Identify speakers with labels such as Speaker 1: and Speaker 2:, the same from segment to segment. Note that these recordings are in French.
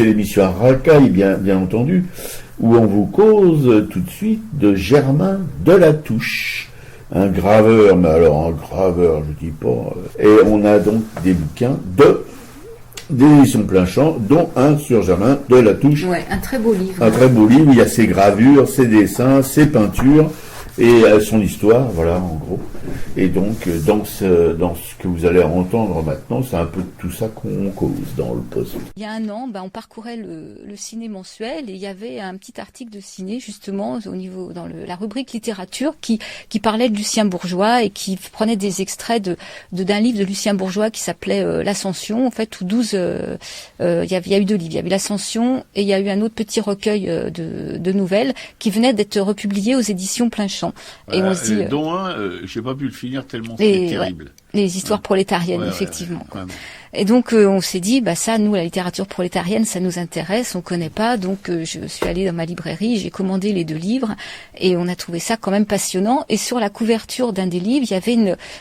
Speaker 1: C'est l'émission à racaille, bien entendu, où on vous cause tout de suite de Germain Delatouche, un graveur, mais alors un graveur, je dis pas. Et on a donc des bouquins des éditions Plein Champ, dont un sur Germain Delatouche.
Speaker 2: Ouais, un très beau livre.
Speaker 1: Un très beau livre, il y a ses gravures, ses dessins, ses peintures, et son histoire, voilà, en gros. Et donc, dans ce que vous allez entendre maintenant, c'est un peu tout ça qu'on cause dans le poste.
Speaker 2: Il y a un an, on parcourait le ciné mensuel et il y avait un petit article de ciné, justement, dans la rubrique littérature, qui parlait de Lucien Bourgeois et qui prenait des extraits d'un livre de Lucien Bourgeois qui s'appelait L'Ascension, en fait, où 12, il y a eu 2 livres. Il y avait L'Ascension et il y a eu un autre petit recueil de nouvelles qui venait d'être republié aux éditions Plein Champ.
Speaker 3: Et on se dit, dont un, j'ai pas pu le finir tellement c'était terrible.
Speaker 2: Ouais, les histoires prolétariennes, effectivement. Ouais. Et donc on s'est dit, ça, nous, la littérature prolétarienne, ça nous intéresse, on connaît pas. Donc je suis allée dans ma librairie, j'ai commandé les 2 livres et on a trouvé ça quand même passionnant. Et sur la couverture d'un des livres, il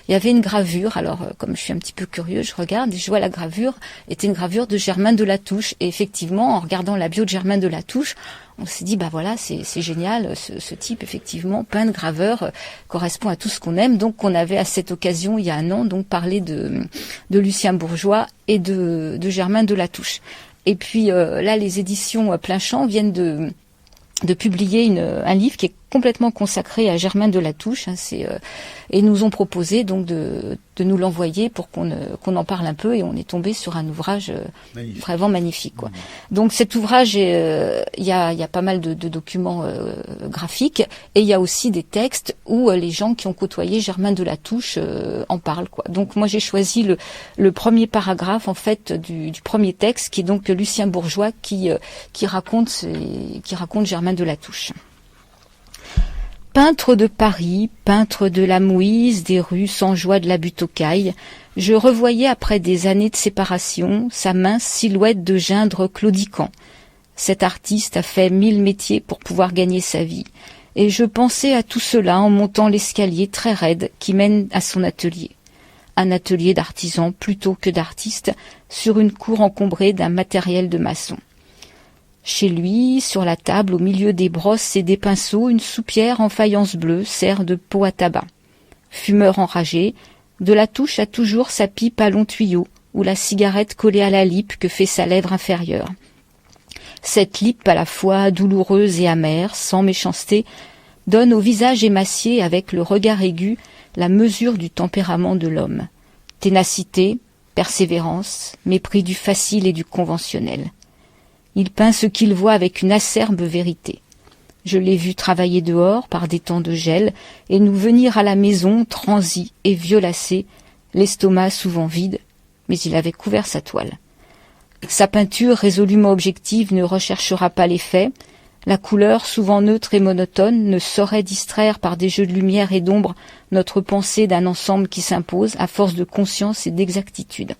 Speaker 2: y avait une gravure. Alors comme je suis un petit peu curieuse, je regarde et je vois la gravure était une gravure de Germain Delatouche. Et effectivement, en regardant la bio de Germain Delatouche, on s'est dit, voilà, c'est génial, ce type, effectivement, peintre, graveur, correspond à tout ce qu'on aime. Donc, on avait à cette occasion, il y a un an, donc parlé de Lucien Bourgeois et de Germain Delatouche. Et puis, là, les éditions Plein Champ viennent de publier un livre qui est complètement consacré à Germain Delatouche, et nous ont proposé donc de nous l'envoyer pour qu'on en parle un peu, et on est tombé sur un ouvrage vraiment magnifique, quoi. Donc cet ouvrage, il y a pas mal de documents graphiques, et il y a aussi des textes où les gens qui ont côtoyé Germain Delatouche en parlent, quoi. Donc moi j'ai choisi le premier paragraphe en fait du premier texte, qui est donc Lucien Bourgeois qui raconte Germain Delatouche. Peintre de Paris, peintre de la Mouise, des rues sans joie de la butte aux cailles, je revoyais après des années de séparation sa mince silhouette de gindre claudiquant. Cet artiste a fait 1000 métiers pour pouvoir gagner sa vie, et je pensais à tout cela en montant l'escalier très raide qui mène à son atelier. Un atelier d'artisan plutôt que d'artiste, sur une cour encombrée d'un matériel de maçon. Chez lui, sur la table, au milieu des brosses et des pinceaux, une soupière en faïence bleue sert de pot à tabac. Fumeur enragé, Delatouche a toujours sa pipe à long tuyau, ou la cigarette collée à la lippe que fait sa lèvre inférieure. Cette lippe à la fois douloureuse et amère, sans méchanceté, donne au visage émacié avec le regard aigu la mesure du tempérament de l'homme. Ténacité, persévérance, mépris du facile et du conventionnel. Il peint ce qu'il voit avec une acerbe vérité. Je l'ai vu travailler dehors par des temps de gel et nous venir à la maison transi et violacé, l'estomac souvent vide, mais il avait couvert sa toile. Sa peinture résolument objective ne recherchera pas l'effet. La couleur, souvent neutre et monotone, ne saurait distraire par des jeux de lumière et d'ombre notre pensée d'un ensemble qui s'impose à force de conscience et d'exactitude.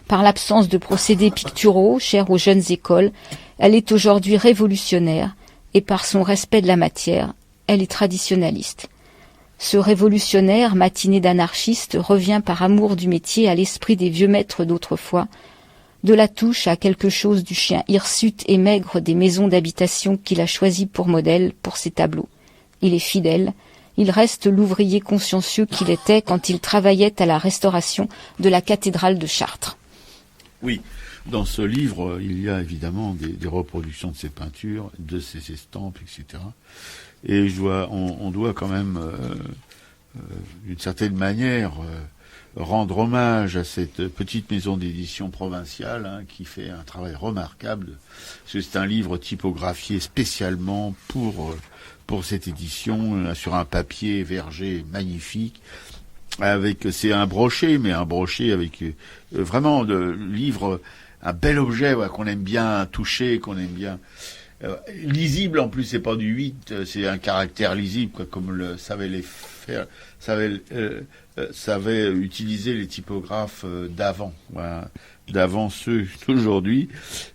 Speaker 2: Par l'absence de procédés picturaux, chers aux jeunes écoles, elle est aujourd'hui révolutionnaire, et par son respect de la matière, elle est traditionnaliste. Ce révolutionnaire, matiné d'anarchiste, revient par amour du métier à l'esprit des vieux maîtres d'autrefois. Delatouche a quelque chose du chien hirsute et maigre des maisons d'habitation qu'il a choisi pour modèle pour ses tableaux. Il est fidèle. Il reste l'ouvrier consciencieux qu'il était quand il travaillait à la restauration de la cathédrale de Chartres.
Speaker 3: Oui, dans ce livre, il y a évidemment des reproductions de ses peintures, de ses estampes, etc. Et on doit quand même, d'une certaine manière, rendre hommage à cette petite maison d'édition provinciale qui fait un travail remarquable. C'est un livre typographié spécialement pour cette édition, sur un papier verger magnifique. C'est un brochet, mais un brochet avec vraiment le livre, un bel objet qu'on aime bien toucher, qu'on aime bien lisible. En plus, c'est pas du 8, c'est un caractère lisible, comme le savaient utiliser les typographes d'avant. Voilà. d'avant ceux d'aujourd'hui,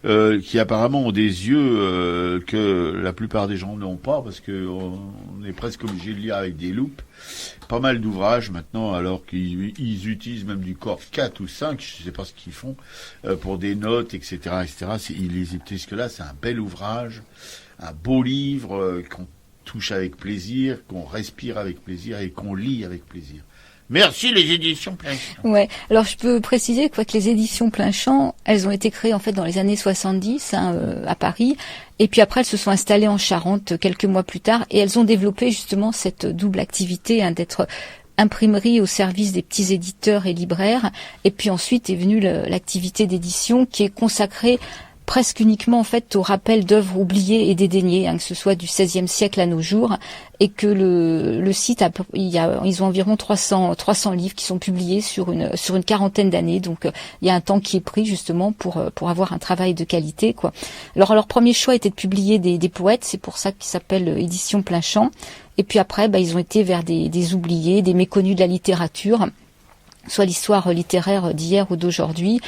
Speaker 3: qui apparemment ont des yeux que la plupart des gens n'ont pas, parce que on est presque obligé de lire avec des loupes. Pas mal d'ouvrages maintenant, alors qu'ils utilisent même du corps 4 ou 5, je sais pas ce qu'ils font, pour des notes, etc., etc. Ils les utilisent que là, c'est un bel ouvrage, un beau livre qu'on touche avec plaisir, qu'on respire avec plaisir et qu'on lit avec plaisir. Merci les éditions Plein Champ.
Speaker 2: Ouais. Alors je peux préciser que les éditions Plein Champ, elles ont été créées en fait dans les années 70 à Paris, et puis après elles se sont installées en Charente quelques mois plus tard, et elles ont développé justement cette double activité d'être imprimerie au service des petits éditeurs et libraires, et puis ensuite est venue l'activité d'édition qui est consacrée presque uniquement en fait au rappel d'œuvres oubliées et dédaignées, que ce soit du XVIe siècle à nos jours, et que le site ils ont environ 300 livres qui sont publiés sur une quarantaine d'années, donc il y a un temps qui est pris justement pour avoir un travail de qualité, quoi. Alors leur premier choix était de publier des poètes, c'est pour ça qu'ils s'appellent Édition Plein Champ, et puis après ils ont été vers des oubliés, des méconnus de la littérature, soit l'histoire littéraire d'hier ou d'aujourd'hui,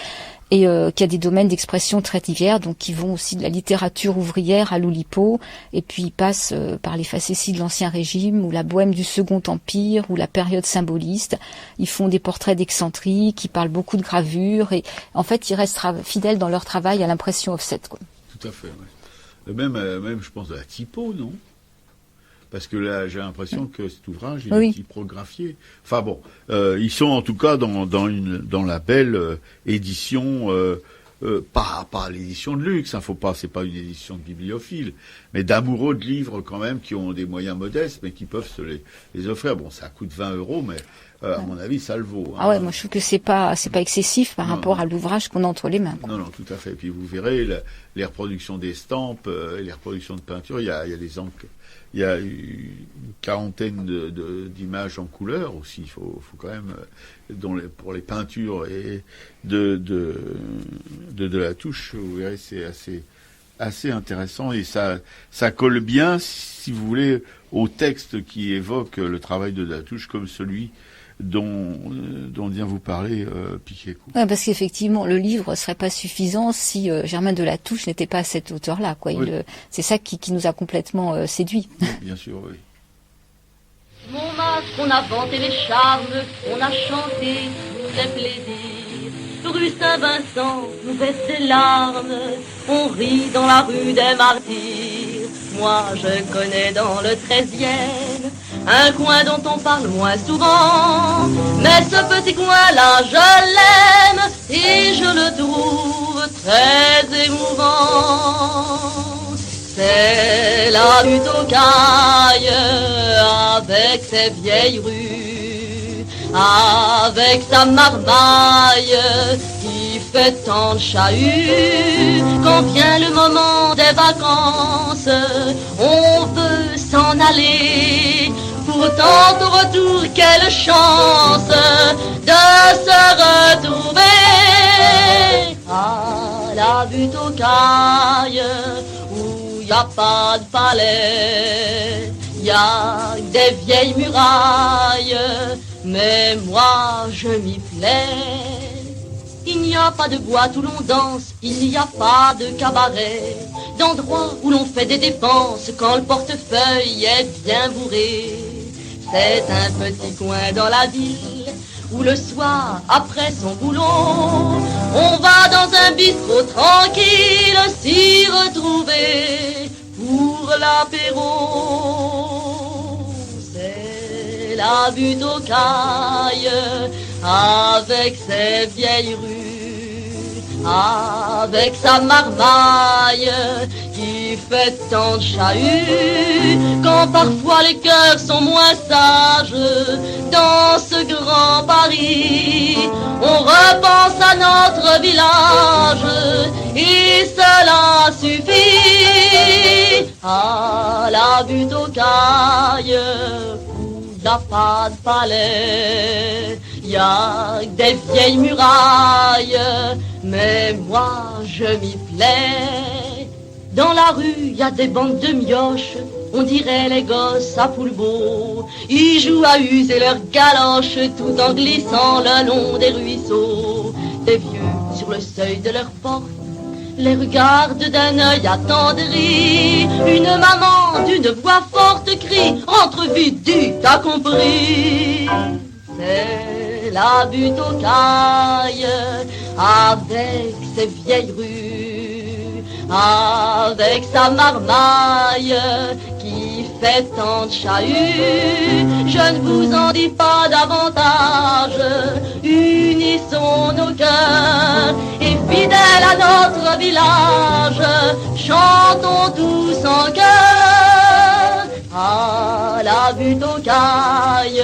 Speaker 2: et qui a des domaines d'expression très divers, donc qui vont aussi de la littérature ouvrière à l'Oulipo, et puis ils passent par les facéties de l'Ancien Régime, ou la bohème du Second Empire, ou la période symboliste. Ils font des portraits d'excentriques, ils parlent beaucoup de gravures, et en fait ils restent fidèles dans leur travail à l'impression offset, quoi.
Speaker 3: Tout à fait, ouais. Même je pense à la typo, non ? Parce que là, j'ai l'impression que cet ouvrage, il est typographié. Enfin bon, ils sont en tout cas dans la belle édition, pas l'édition de luxe, c'est pas une édition de bibliophile, mais d'amoureux de livres quand même, qui ont des moyens modestes, mais qui peuvent se les offrir. Bon, ça coûte 20 €, mais à mon avis, ça le vaut.
Speaker 2: Ah ouais, moi je trouve que c'est pas excessif par rapport à l'ouvrage qu'on a entre les mains, quoi.
Speaker 3: Non, tout à fait. Et puis vous verrez les reproductions d'estampes, et les reproductions de peinture. Il y a une quarantaine d'images en couleur aussi. Il faut quand même, pour les peintures et de la touche, vous verrez, c'est assez intéressant, et ça colle bien, si vous voulez, au texte qui évoque le travail de la touche, comme celui dont vient vous parler Pichécou.
Speaker 2: Ouais, parce qu'effectivement, le livre serait pas suffisant si Germain de la Touche n'était pas à cette hauteur-là, quoi. Oui. C'est ça qui nous a complètement séduit.
Speaker 3: Oui, bien sûr, oui.
Speaker 4: Montmartre, on a vanté les charmes, on a chanté tous les plaisirs. Rue Saint-Vincent, nous verse des larmes, on rit dans la rue des Martyrs. Moi, je connais dans le 13e un coin dont on parle moins souvent, mais ce petit coin-là, je l'aime et je le trouve très émouvant. C'est la butte aux cailles, avec ses vieilles rues, avec sa marmaille qui fait tant de chahut. Quand vient le moment des vacances, on veut s'en aller. Pourtant au retour, quelle chance de se retrouver à la butte aux cailles, où y a pas de palais, y a des vieilles murailles, mais moi je m'y plais. Il n'y a pas de boîte où l'on danse, il n'y a pas de cabaret, d'endroit où l'on fait des dépenses quand le portefeuille est bien bourré. C'est un petit coin dans la ville où le soir, après son boulot, on va dans un bistrot tranquille s'y retrouver pour l'apéro. C'est la butte aux cailles avec ses vieilles rues, avec sa marmaille qui fait tant de chahut. Quand parfois les cœurs sont moins sages dans ce grand Paris, on repense à notre village et cela suffit. À la butte aux cailles, où y a pas de palais, y a des vieilles murailles, mais moi je m'y plais. Dans la rue, y a des bandes de mioches, on dirait les gosses à Poulbeau. Ils jouent à user leurs galoches tout en glissant le long des ruisseaux. Des vieux sur le seuil de leur porte, les regarde d'un œil attendri. Une maman d'une voix forte crie: rentre vite, dis, t'as compris. C'est la butte aux cailles, avec ses vieilles rues, avec sa marmaille qui fait tant de chahut. Je ne vous en dis pas davantage, unissons nos cœurs et fidèles à notre village, chantons tous en chœur. À la butte aux cailles,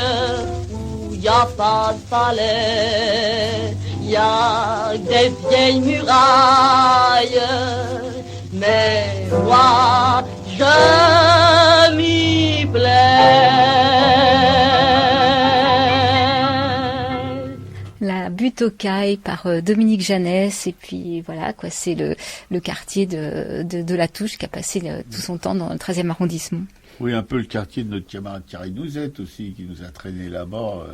Speaker 4: où y a pas de palais, y a des vieilles murailles, mais moi je m'y plais.
Speaker 2: La butte aux cailles par Dominique Jeannès, et puis voilà quoi, c'est le quartier de La Touche qui a passé tout son temps dans le 13e arrondissement.
Speaker 3: Oui, un peu le quartier de notre camarade Thierry Nouzette aussi, qui nous a traîné là-bas.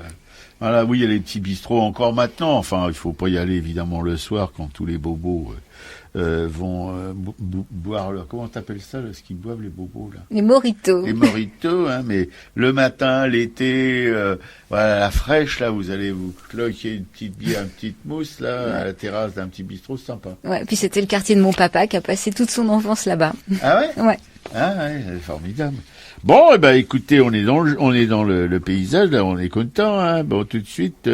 Speaker 3: Voilà, oui, il y a les petits bistrots encore maintenant. Enfin, il faut pas y aller évidemment le soir quand tous les bobos vont boire leur... Comment t'appelles ça, là, ce qu'ils boivent les bobos là?
Speaker 2: Les mojitos.
Speaker 3: Les mojitos, hein, mais le matin, l'été, voilà, la fraîche là, vous allez vous cloquer une petite bière, une petite mousse là, à la terrasse d'un petit bistrot, c'est sympa.
Speaker 2: Ouais, puis c'était le quartier de mon papa qui a passé toute son enfance là-bas.
Speaker 3: Ah ouais?
Speaker 2: Ouais.
Speaker 3: Ah ouais, c'est formidable. Bon, eh ben écoutez, on est dans le paysage, là, on est content. Hein. Bon, tout de suite,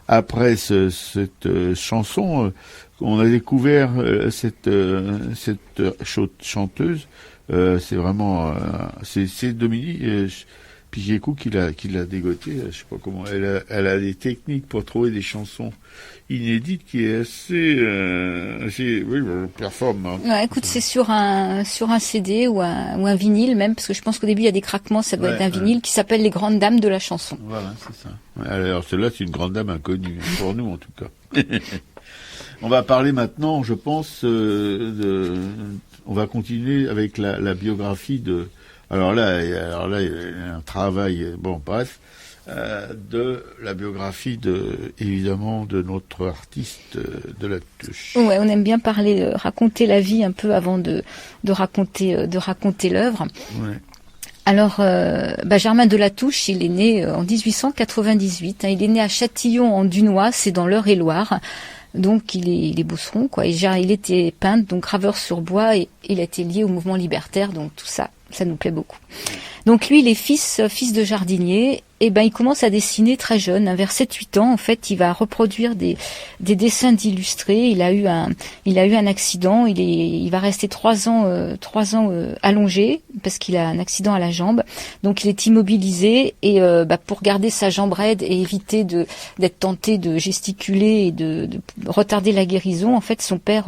Speaker 3: après cette chanson, on a découvert cette chanteuse. C'est vraiment, c'est Dominique Pigécou qui l'a dégotée. Je sais pas comment. Elle a des techniques pour trouver des chansons inédites qui est assez oui, performe. Hein.
Speaker 2: Ouais, écoute, c'est sur un CD ou un vinyle même, parce que je pense qu'au début il y a des craquements, ça doit être un vinyle qui s'appelle Les Grandes Dames de la chanson.
Speaker 3: Voilà, c'est ça. Alors celle-là, c'est une grande dame inconnue pour nous en tout cas. On va parler maintenant, je pense, on va continuer avec la biographie de. Alors là, il y a un travail, bon, bref, de la biographie évidemment, de notre artiste de La Touche.
Speaker 2: Ouais, on aime bien parler, raconter la vie un peu avant de raconter l'œuvre.
Speaker 3: Ouais.
Speaker 2: Alors, Germain de La Touche, il est né en 1898. Hein, il est né à Châtillon en Dunois, c'est dans l'Eure-et-Loire. Donc il est bosseron, quoi. Il était peintre, donc graveur sur bois, et il a été lié au mouvement libertaire, donc tout ça nous plaît beaucoup. Donc lui, il est fils de jardinier, et il commence à dessiner très jeune, hein, vers 7-8 ans. En fait, il va reproduire des dessins d'illustrés. Il a eu un accident, il va rester 3 ans allongé parce qu'il a un accident à la jambe. Donc il est immobilisé, et pour garder sa jambe raide et éviter d'être tenté de gesticuler et de retarder la guérison, en fait son père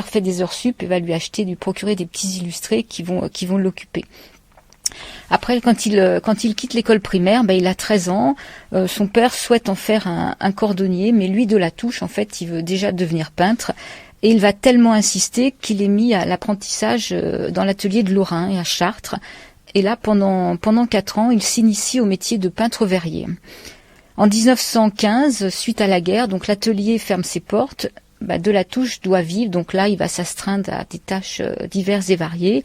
Speaker 2: fait des heures sup et va lui procurer des petits illustrés qui vont l'occuper. Après, quand il quitte l'école primaire, il a 13 ans. Son père souhaite en faire un cordonnier, mais lui, de La Touche, en fait, il veut déjà devenir peintre. Et il va tellement insister qu'il est mis à l'apprentissage dans l'atelier de Lorrain et à Chartres. Et là, pendant 4 ans, il s'initie au métier de peintre verrier. En 1915, suite à la guerre, donc l'atelier ferme ses portes. De La Touche doit vivre, donc là, il va s'astreindre à des tâches diverses et variées.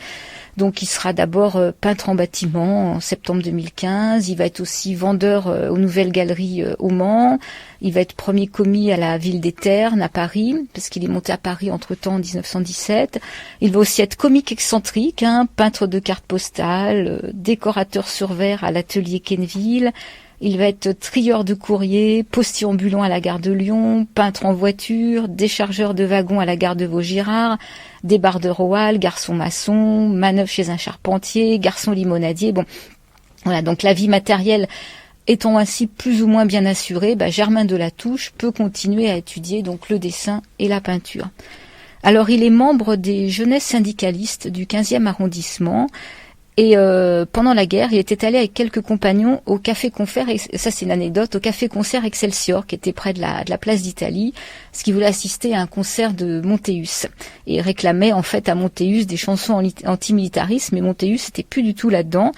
Speaker 2: Donc il sera d'abord peintre en bâtiment en septembre 2015, il va être aussi vendeur aux Nouvelles Galeries au Mans, il va être premier commis à la Ville des Ternes à Paris, parce qu'il est monté à Paris entre-temps en 1917. Il va aussi être comique excentrique, hein, peintre de cartes postales, décorateur sur verre à l'atelier Quenneville. Il va être trieur de courrier, postier ambulant à la gare de Lyon, peintre en voiture, déchargeur de wagons à la gare de Vaugirard, débardeur au hall, garçon maçon, manœuvre chez un charpentier, garçon limonadier. Bon, voilà, donc la vie matérielle étant ainsi plus ou moins bien assurée, Germain de La Touche peut continuer à étudier donc le dessin et la peinture. Alors il est membre des jeunesses syndicalistes du 15e arrondissement. Et pendant la guerre, il était allé avec quelques compagnons au café-concert, et ça c'est une anecdote, au café-concert Excelsior, qui était près de la place d'Italie, parce qu'il voulait assister à un concert de Montéus. Et réclamait en fait à Montéus des chansons anti-militarisme, mais Montéus n'était plus du tout là-dedans.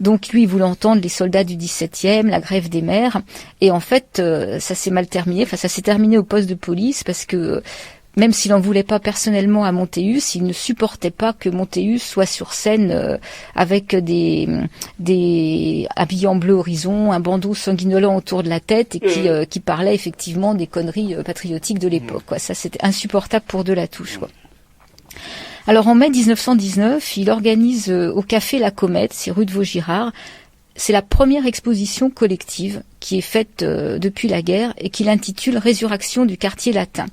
Speaker 2: Donc lui, il voulait entendre les soldats du 17e, la grève des mères. Et en fait, ça s'est mal terminé. Enfin, ça s'est terminé au poste de police parce que même s'il en voulait pas personnellement à Montéus, il ne supportait pas que Montéus soit sur scène avec des habillés en bleu horizon, un bandeau sanguinolent autour de la tête et qui parlait effectivement des conneries patriotiques de l'époque, quoi. Ça, c'était insupportable pour Delatouche, quoi. Alors en mai 1919, il organise au Café La Comète, c'est rue de Vaugirard. C'est la première exposition collective qui est faite depuis la guerre et qu'il intitule Résurrection du quartier latin.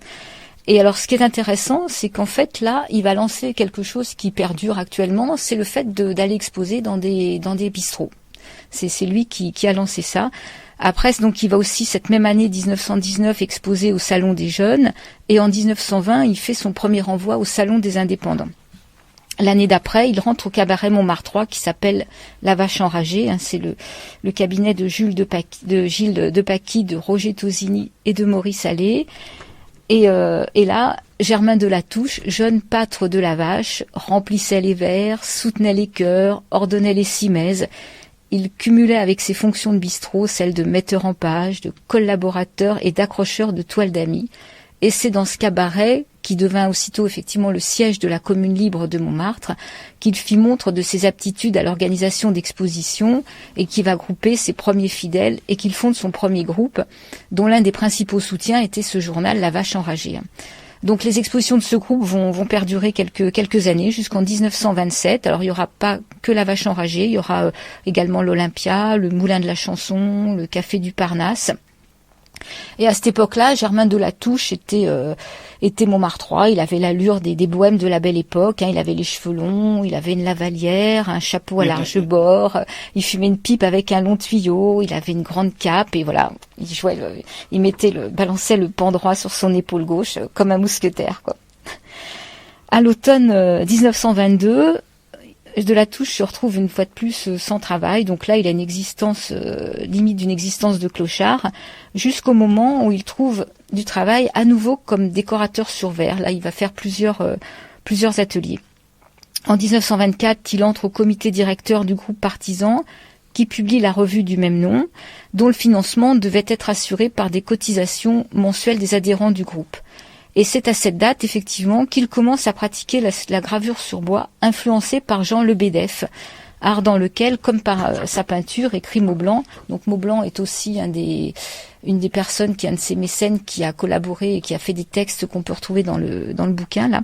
Speaker 2: Et alors, ce qui est intéressant, c'est qu'en fait, là, il va lancer quelque chose qui perdure actuellement, c'est le fait d'aller exposer dans des bistrots. C'est lui qui a lancé ça. Après, donc, il va aussi, cette même année, 1919, exposer au Salon des Jeunes. Et en 1920, il fait son premier envoi au Salon des Indépendants. L'année d'après, il rentre au cabaret Montmartre 3 qui s'appelle La Vache Enragée. C'est le cabinet de Gilles de Paquis, de Roger Tosini et de Maurice Allais. Et là, Germain Delatouche, jeune pâtre de la Vache, remplissait les verres, soutenait les chœurs, ordonnait les simèses. Il cumulait avec ses fonctions de bistrot celles de metteur en page, de collaborateur et d'accrocheur de toiles d'amis. Et c'est dans ce cabaret, qui devint aussitôt effectivement le siège de la commune libre de Montmartre, qu'il fit montre de ses aptitudes à l'organisation d'expositions et qui va grouper ses premiers fidèles et qu'il fonde son premier groupe, dont l'un des principaux soutiens était ce journal La Vache Enragée. Donc les expositions de ce groupe vont perdurer quelques années jusqu'en 1927. Alors il n'y aura pas que La Vache Enragée, il y aura également l'Olympia, le Moulin de la Chanson, le Café du Parnasse. Et à cette époque-là, Germain Delatouche était Montmartrois. Il avait l'allure des bohèmes de la belle époque. Il avait les cheveux longs, il avait une lavalière, un chapeau à large bord. Il fumait une pipe avec un long tuyau. Il avait une grande cape et voilà, balançait le pan droit sur son épaule gauche comme un mousquetaire, quoi. À l'automne 1922. Delatouche se retrouve une fois de plus sans travail, donc là il a une existence limite d'une existence de clochard, jusqu'au moment où il trouve du travail à nouveau comme décorateur sur verre. Là il va faire plusieurs ateliers. En 1924, il entre au comité directeur du groupe Partisan, qui publie la revue du même nom, dont le financement devait être assuré par des cotisations mensuelles des adhérents du groupe. Et c'est à cette date, effectivement, qu'il commence à pratiquer la gravure sur bois, influencé par Jean Lebedef, art dans lequel, comme par sa peinture, écrit Maublanc. Donc Maublanc est aussi une des personnes un de ses mécènes qui a collaboré et qui a fait des textes qu'on peut retrouver dans le bouquin, là.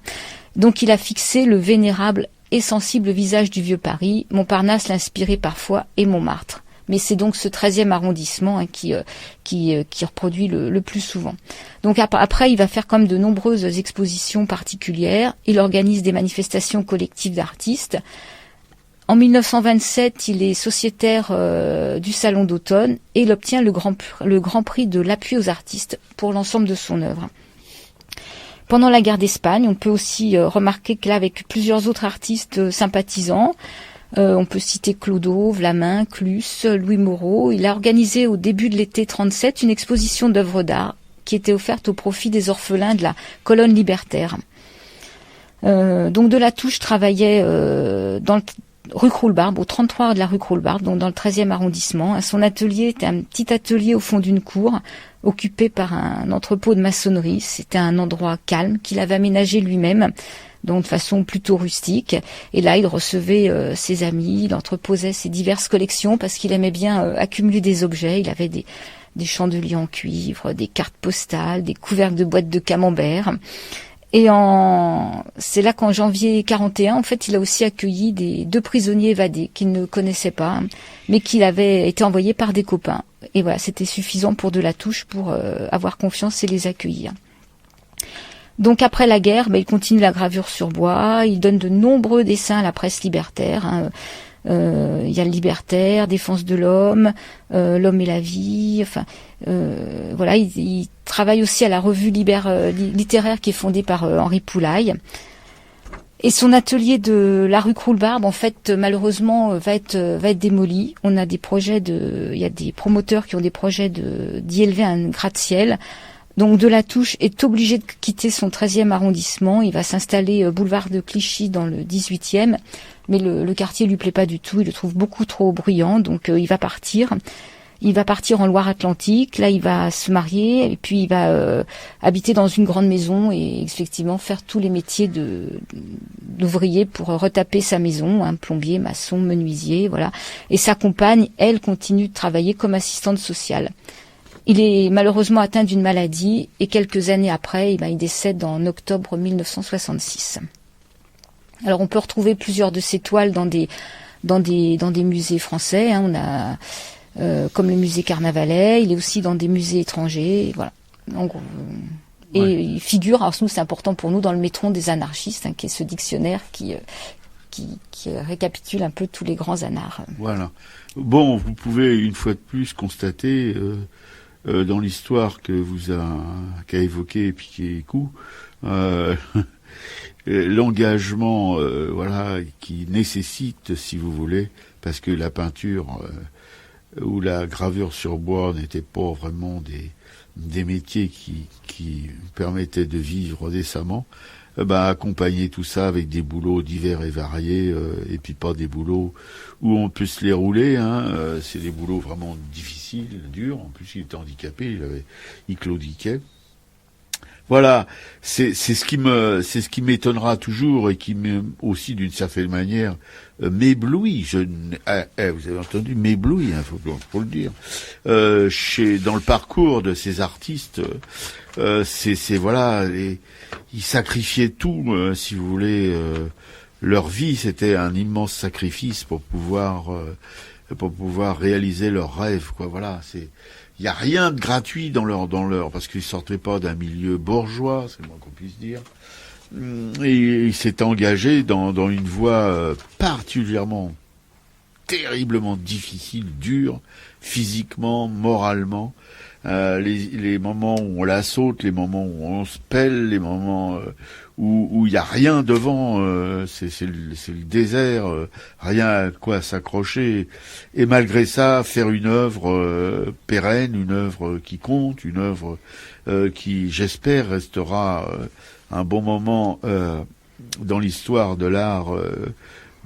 Speaker 2: Donc il a fixé le vénérable et sensible visage du vieux Paris. Montparnasse l'inspirait parfois et Montmartre. Mais c'est donc ce 13e arrondissement qui reproduit le plus souvent. Donc après, il va faire comme de nombreuses expositions particulières. Il organise des manifestations collectives d'artistes. En 1927, il est sociétaire du Salon d'automne et il obtient le grand prix de l'appui aux artistes pour l'ensemble de son œuvre. Pendant la guerre d'Espagne, on peut aussi remarquer que là, avec plusieurs autres artistes sympathisants, on peut citer Clodo, Vlamin, Clus, Louis Moreau. Il a organisé au début de l'été 37 une exposition d'œuvres d'art qui était offerte au profit des orphelins de la colonne libertaire. Donc Delatouche travaillait dans rue Croulebarbe, au 33 de la rue Croulebarbe, donc dans le 13e arrondissement. Son atelier était un petit atelier au fond d'une cour, occupé par un entrepôt de maçonnerie. C'était un endroit calme qu'il avait aménagé lui-même, donc de façon plutôt rustique. Et là, il recevait ses amis, il entreposait ses diverses collections parce qu'il aimait bien accumuler des objets. Il avait des chandeliers en cuivre, des cartes postales, des couvercles de boîtes de camembert. Et c'est là qu'en janvier 41, en fait, il a aussi accueilli 2 prisonniers évadés qu'il ne connaissait pas, mais qu'il avait été envoyés par des copains. Et voilà, c'était suffisant pour Delatouche pour avoir confiance et les accueillir. Donc après la guerre, il continue la gravure sur bois, il donne de nombreux dessins à la presse libertaire. Il y a le Libertaire, Défense de l'homme, L'homme et la vie. Enfin, voilà, il travaille aussi à la revue littéraire qui est fondée par Henri Poulaille. Et son atelier de la rue Croulebarbe, en fait, malheureusement, va être démoli. Il y a des promoteurs qui ont des projets d'y élever un gratte-ciel. Donc de la Touche est obligé de quitter son 13e arrondissement. Il va s'installer boulevard de Clichy dans le 18e. Mais le quartier lui plaît pas du tout. Il le trouve beaucoup trop bruyant. Donc il va partir. Il va partir en Loire-Atlantique. Là, il va se marier. Et puis il va habiter dans une grande maison et effectivement faire tous les métiers d'ouvrier pour retaper sa maison. Plombier, maçon, menuisier, voilà. Et sa compagne, elle, continue de travailler comme assistante sociale. Il est malheureusement atteint d'une maladie et quelques années après, il décède en octobre 1966. Alors on peut retrouver plusieurs de ses toiles dans des musées français. On a comme le musée Carnavalet. Il est aussi dans des musées étrangers. Voilà. Donc, il figure. Alors nous, c'est important pour nous dans le Métron des anarchistes, qui est ce dictionnaire qui récapitule un peu tous les grands anards.
Speaker 3: Voilà. Bon, vous pouvez une fois de plus constater. Dans l'histoire qu'a évoqué Piquet-Écou, l'engagement, qui nécessite, si vous voulez, parce que la peinture ou la gravure sur bois n'étaient pas vraiment des métiers qui permettaient de vivre décemment. Accompagner tout ça avec des boulots divers et variés, et puis pas des boulots où on peut se les rouler, c'est des boulots vraiment difficiles, durs. En plus, il était handicapé, il claudiquait. Voilà, c'est ce qui m'étonnera toujours et qui aussi d'une certaine manière m'éblouit. Vous avez entendu, m'éblouit, faut le dire. Dans le parcours de ces artistes, ils sacrifiaient tout, si vous voulez. Leur vie, c'était un immense sacrifice pour pouvoir réaliser leurs rêves, quoi. Voilà, il y a rien de gratuit dans leur, parce qu'ils sortaient pas d'un milieu bourgeois, c'est le moins qu'on puisse dire. Et il s'est engagé dans une voie particulièrement, terriblement difficile, dure, physiquement, moralement. Les moments où on la saute, les moments où on se pèle, les moments où il y a rien devant, c'est le désert, rien à quoi s'accrocher. Et malgré ça, faire une œuvre pérenne, une œuvre qui compte, une œuvre qui, j'espère, restera un bon moment dans l'histoire de l'art,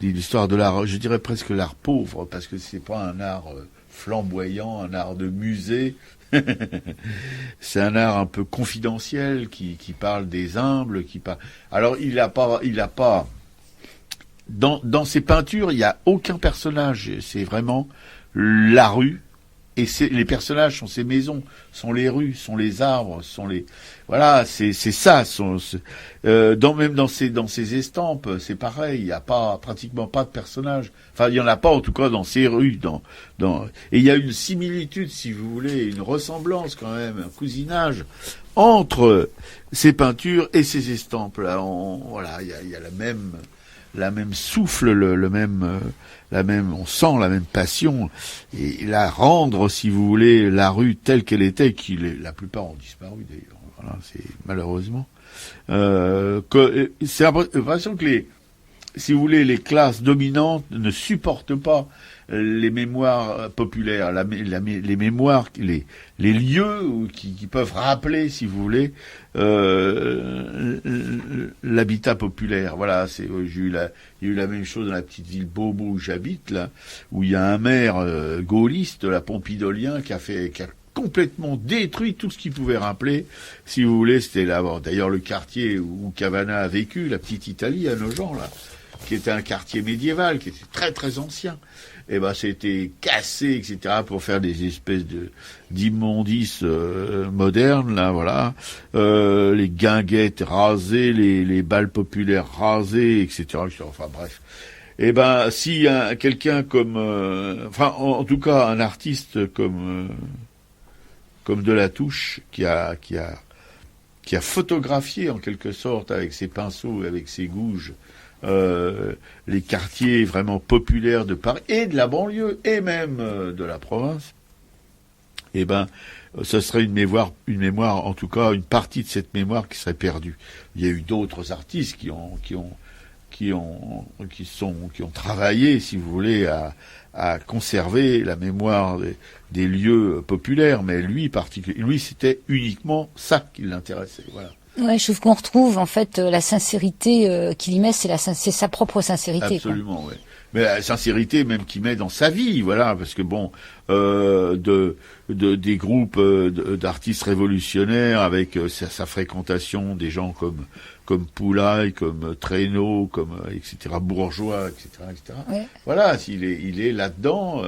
Speaker 3: je dirais presque l'art pauvre, parce que c'est pas un art flamboyant, un art de musée. C'est un art un peu confidentiel qui parle des humbles, Alors il a pas dans ses peintures, il y a aucun personnage, c'est vraiment la rue et les personnages sont ces maisons, sont les rues, sont les arbres, c'est ça, même dans ces estampes, c'est pareil, il y a pratiquement pas de personnages. Enfin, il y en a pas en tout cas dans ces rues, et il y a une similitude, si vous voulez, une ressemblance quand même, un cousinage entre ces peintures et ces estampes là. Il y a la même souffle, on sent la même passion, et la rendre, si vous voulez, la rue telle qu'elle était, la plupart ont disparu d'ailleurs. Voilà, c'est malheureusement. C'est l'impression que si vous voulez, les classes dominantes ne supportent pas les mémoires populaires, les mémoires, les lieux qui peuvent rappeler, si vous voulez, l'habitat populaire. Voilà, il y a eu la même chose dans la petite ville Beaumont où j'habite, là, où il y a un maire gaulliste, la pompidolien, qui a complètement détruit tout ce qui pouvait rappeler, si vous voulez, c'était là. D'ailleurs, le quartier où Cavana a vécu, la petite Italie à Nogent, là, qui était un quartier médiéval, qui était très très ancien. C'était cassé, etc., pour faire des espèces d'immondices modernes, là, voilà. Les guinguettes rasées, les balles populaires rasées, etc., etc. Enfin bref. Si quelqu'un comme, en tout cas un artiste comme De la Touche, qui a photographié en quelque sorte avec ses pinceaux, avec ses gouges, les quartiers vraiment populaires de Paris et de la banlieue et même de la province, ce serait une mémoire, en tout cas une partie de cette mémoire qui serait perdue. Il y a eu d'autres artistes qui ont qui ont travaillé, si vous voulez, à conserver la mémoire des lieux populaires, mais lui c'était uniquement ça qui l'intéressait. Voilà.
Speaker 2: Ouais, je trouve qu'on retrouve en fait la sincérité qu'il y met, c'est sa propre sincérité.
Speaker 3: Absolument, oui. Mais la sincérité même qu'il met dans sa vie, voilà, parce que bon, des groupes d'artistes révolutionnaires avec sa fréquentation des gens comme Poulaille, comme Traîneau, comme etc. Bourgeois, etc.
Speaker 2: Ouais.
Speaker 3: Voilà, il est là-dedans.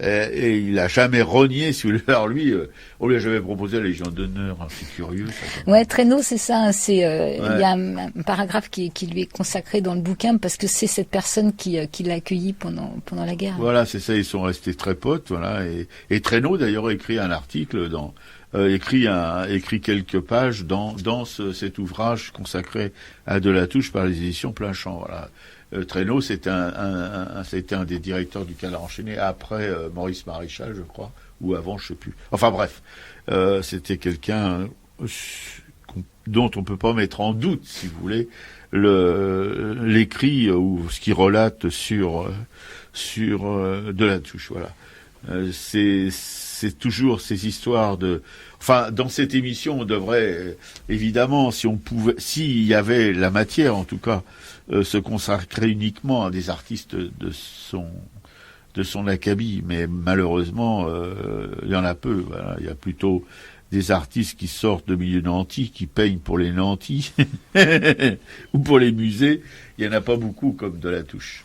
Speaker 3: Et il a jamais renié alors lui, on lui a jamais proposé la Légion d'honneur, hein, c'est curieux. Ça,
Speaker 2: ouais, Traîneau, c'est ça, il y a un paragraphe qui lui est consacré dans le bouquin parce que c'est cette personne qui l'a accueilli pendant la guerre.
Speaker 3: Voilà, c'est ça, ils sont restés très potes, voilà, et Traîneau d'ailleurs a écrit un article écrit quelques pages dans cet ouvrage consacré à Delatouche par les éditions Plein Champ, voilà. Traîneau, c'était un des directeurs du Canard enchaîné après Maurice Maréchal, je crois, ou avant, je sais plus. Enfin bref, c'était quelqu'un dont on peut pas mettre en doute, si vous voulez, l'écrit ou ce qu'il relate sur Delatouche. Voilà, c'est toujours ces histoires de. Enfin, dans cette émission, on devrait évidemment, s'il y avait la matière, en tout cas. Se consacrer uniquement à des artistes de son acabit, mais malheureusement il y en a peu. Voilà. Il y a plutôt des artistes qui sortent de milieux nantis, qui peignent pour les nantis ou pour les musées. Il y en a pas beaucoup comme Delatouche.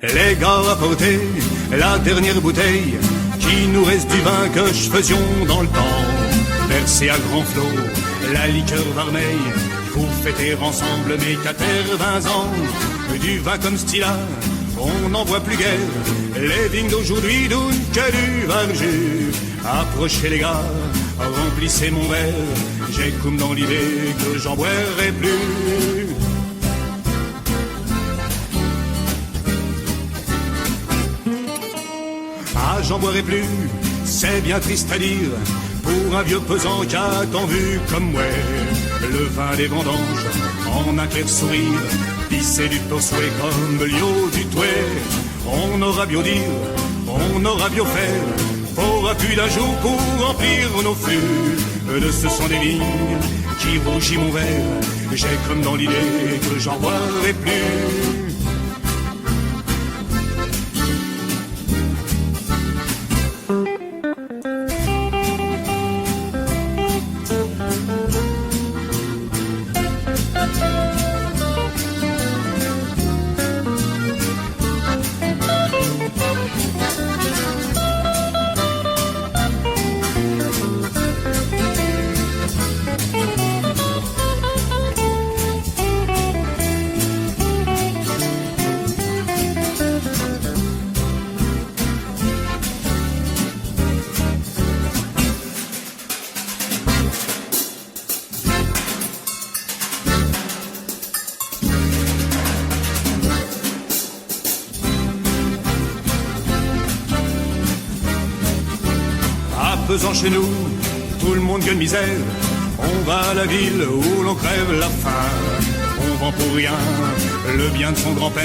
Speaker 5: Les gars, apportez la dernière bouteille, qu'il nous reste du vin que je faisions dans le temps. Versez à grand flot la liqueur vermeille, pour fêter ensemble mes 80 ans. Du vin comme ce style-là, on n'en voit plus guère. Les vignes d'aujourd'hui doutent que du vin jus. Approchez les gars, remplissez mon verre, j'ai comme dans l'idée que j'en boirai plus. Ah, j'en boirai plus, c'est bien triste à dire, pour un vieux pesant qui a tant vu comme moi. Le vin des vendanges, en un clair sourire, pissé du torsouet comme liot du touet. On aura bien dire, on aura bien faire, pour appui d'un jour pour remplir nos flux. De ce sont des lignes qui rougit mon verre, j'ai comme dans l'idée que j'en boirai plus. Pesant chez nous, tout le monde gueule misère. On va à la ville où l'on crève la faim. On vend pour rien le bien de son grand-père,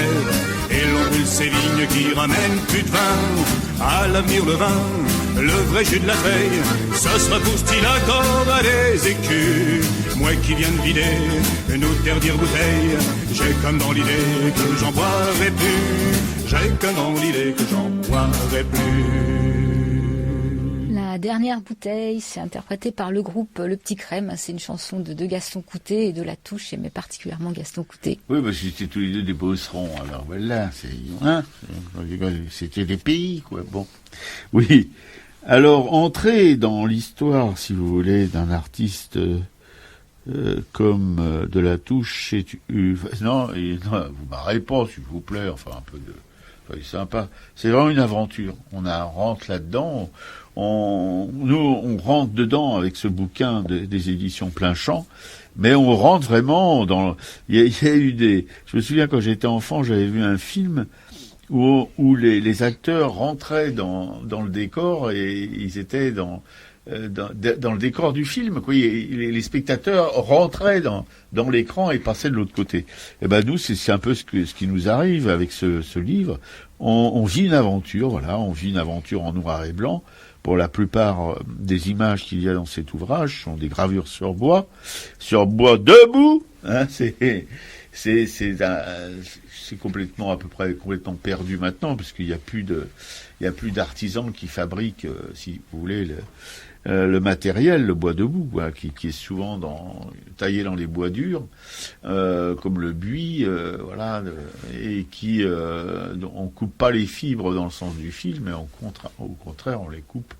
Speaker 5: et l'on brûle ses vignes qui ramènent plus de vin. À l'avenir le vin, le vrai jus de la veille, ce sera pour style comme à des écus. Moi qui viens de vider nous dernières bouteilles, j'ai comme dans l'idée que j'en boirai plus. J'ai comme dans l'idée que j'en boirai plus.
Speaker 2: La La dernière bouteille, c'est interprété par le groupe Le Petit Crème. C'est une chanson de Gaston Coutet et de La Touche, mais particulièrement Gaston Coutet.
Speaker 3: Oui, parce que c'était tous les deux des bosserons. Alors voilà, c'était des pays, quoi. Bon, oui. Alors, entrer dans l'histoire, si vous voulez, d'un artiste comme de La Touche, non, vous m'arrêtez pas, s'il vous plaît, enfin un peu de... C'est sympa. C'est vraiment une aventure. On rentre là-dedans. On rentre dedans avec ce bouquin des éditions Plein Champ, mais on rentre vraiment dans. Il y a eu des. Je me souviens quand j'étais enfant, j'avais vu un film où les acteurs rentraient dans le décor et ils étaient dans le décor du film, quoi. Les spectateurs rentraient dans l'écran et passaient de l'autre côté. Et ben nous, c'est un peu ce qui nous arrive avec ce livre. On vit une aventure, voilà, on vit une aventure en noir et blanc. Pour la plupart des images qu'il y a dans cet ouvrage sont des gravures sur bois debout. Hein, c'est complètement, à peu près complètement perdu maintenant, parce qu'il y a plus d'artisans qui fabriquent, si vous voulez, le matériel, le bois debout, voilà, qui est souvent taillé dans les bois durs, comme le buis, voilà, et qui on coupe pas les fibres dans le sens du fil, mais au contraire on les coupe.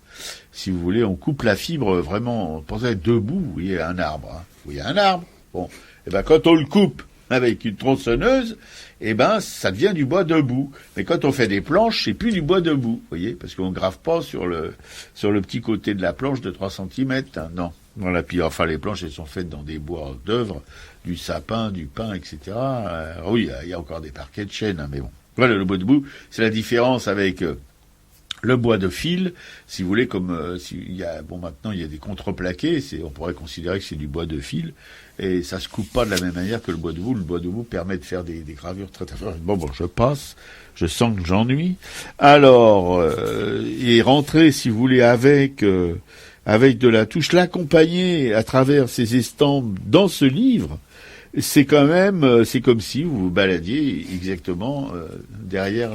Speaker 3: Si vous voulez, on coupe la fibre vraiment. Pensez debout, vous voyez un arbre, hein. Vous voyez un arbre. Bon, et ben quand on le coupe avec une tronçonneuse, eh ben, ça devient du bois debout. Mais quand on fait des planches, c'est plus du bois debout, vous voyez, parce qu'on grave pas sur le petit côté de la planche de 3 cm, hein, non. Voilà, puis enfin, les planches, elles sont faites dans des bois d'œuvre, du sapin, du pin, etc. Oui, il y a encore des parquets de chêne, hein, mais bon. Voilà, le bois debout, c'est la différence avec le bois de fil, si vous voulez, comme maintenant il y a des contreplaqués, on pourrait considérer que c'est du bois de fil, et ça se coupe pas de la même manière que le bois debout. Le bois debout permet de faire des gravures très très fortes. Bon, je passe, je sens que j'ennuie. Alors, et rentrer, si vous voulez, avec de La Touche, l'accompagner à travers ces estampes dans ce livre, c'est quand même, c'est comme si vous vous baladiez exactement derrière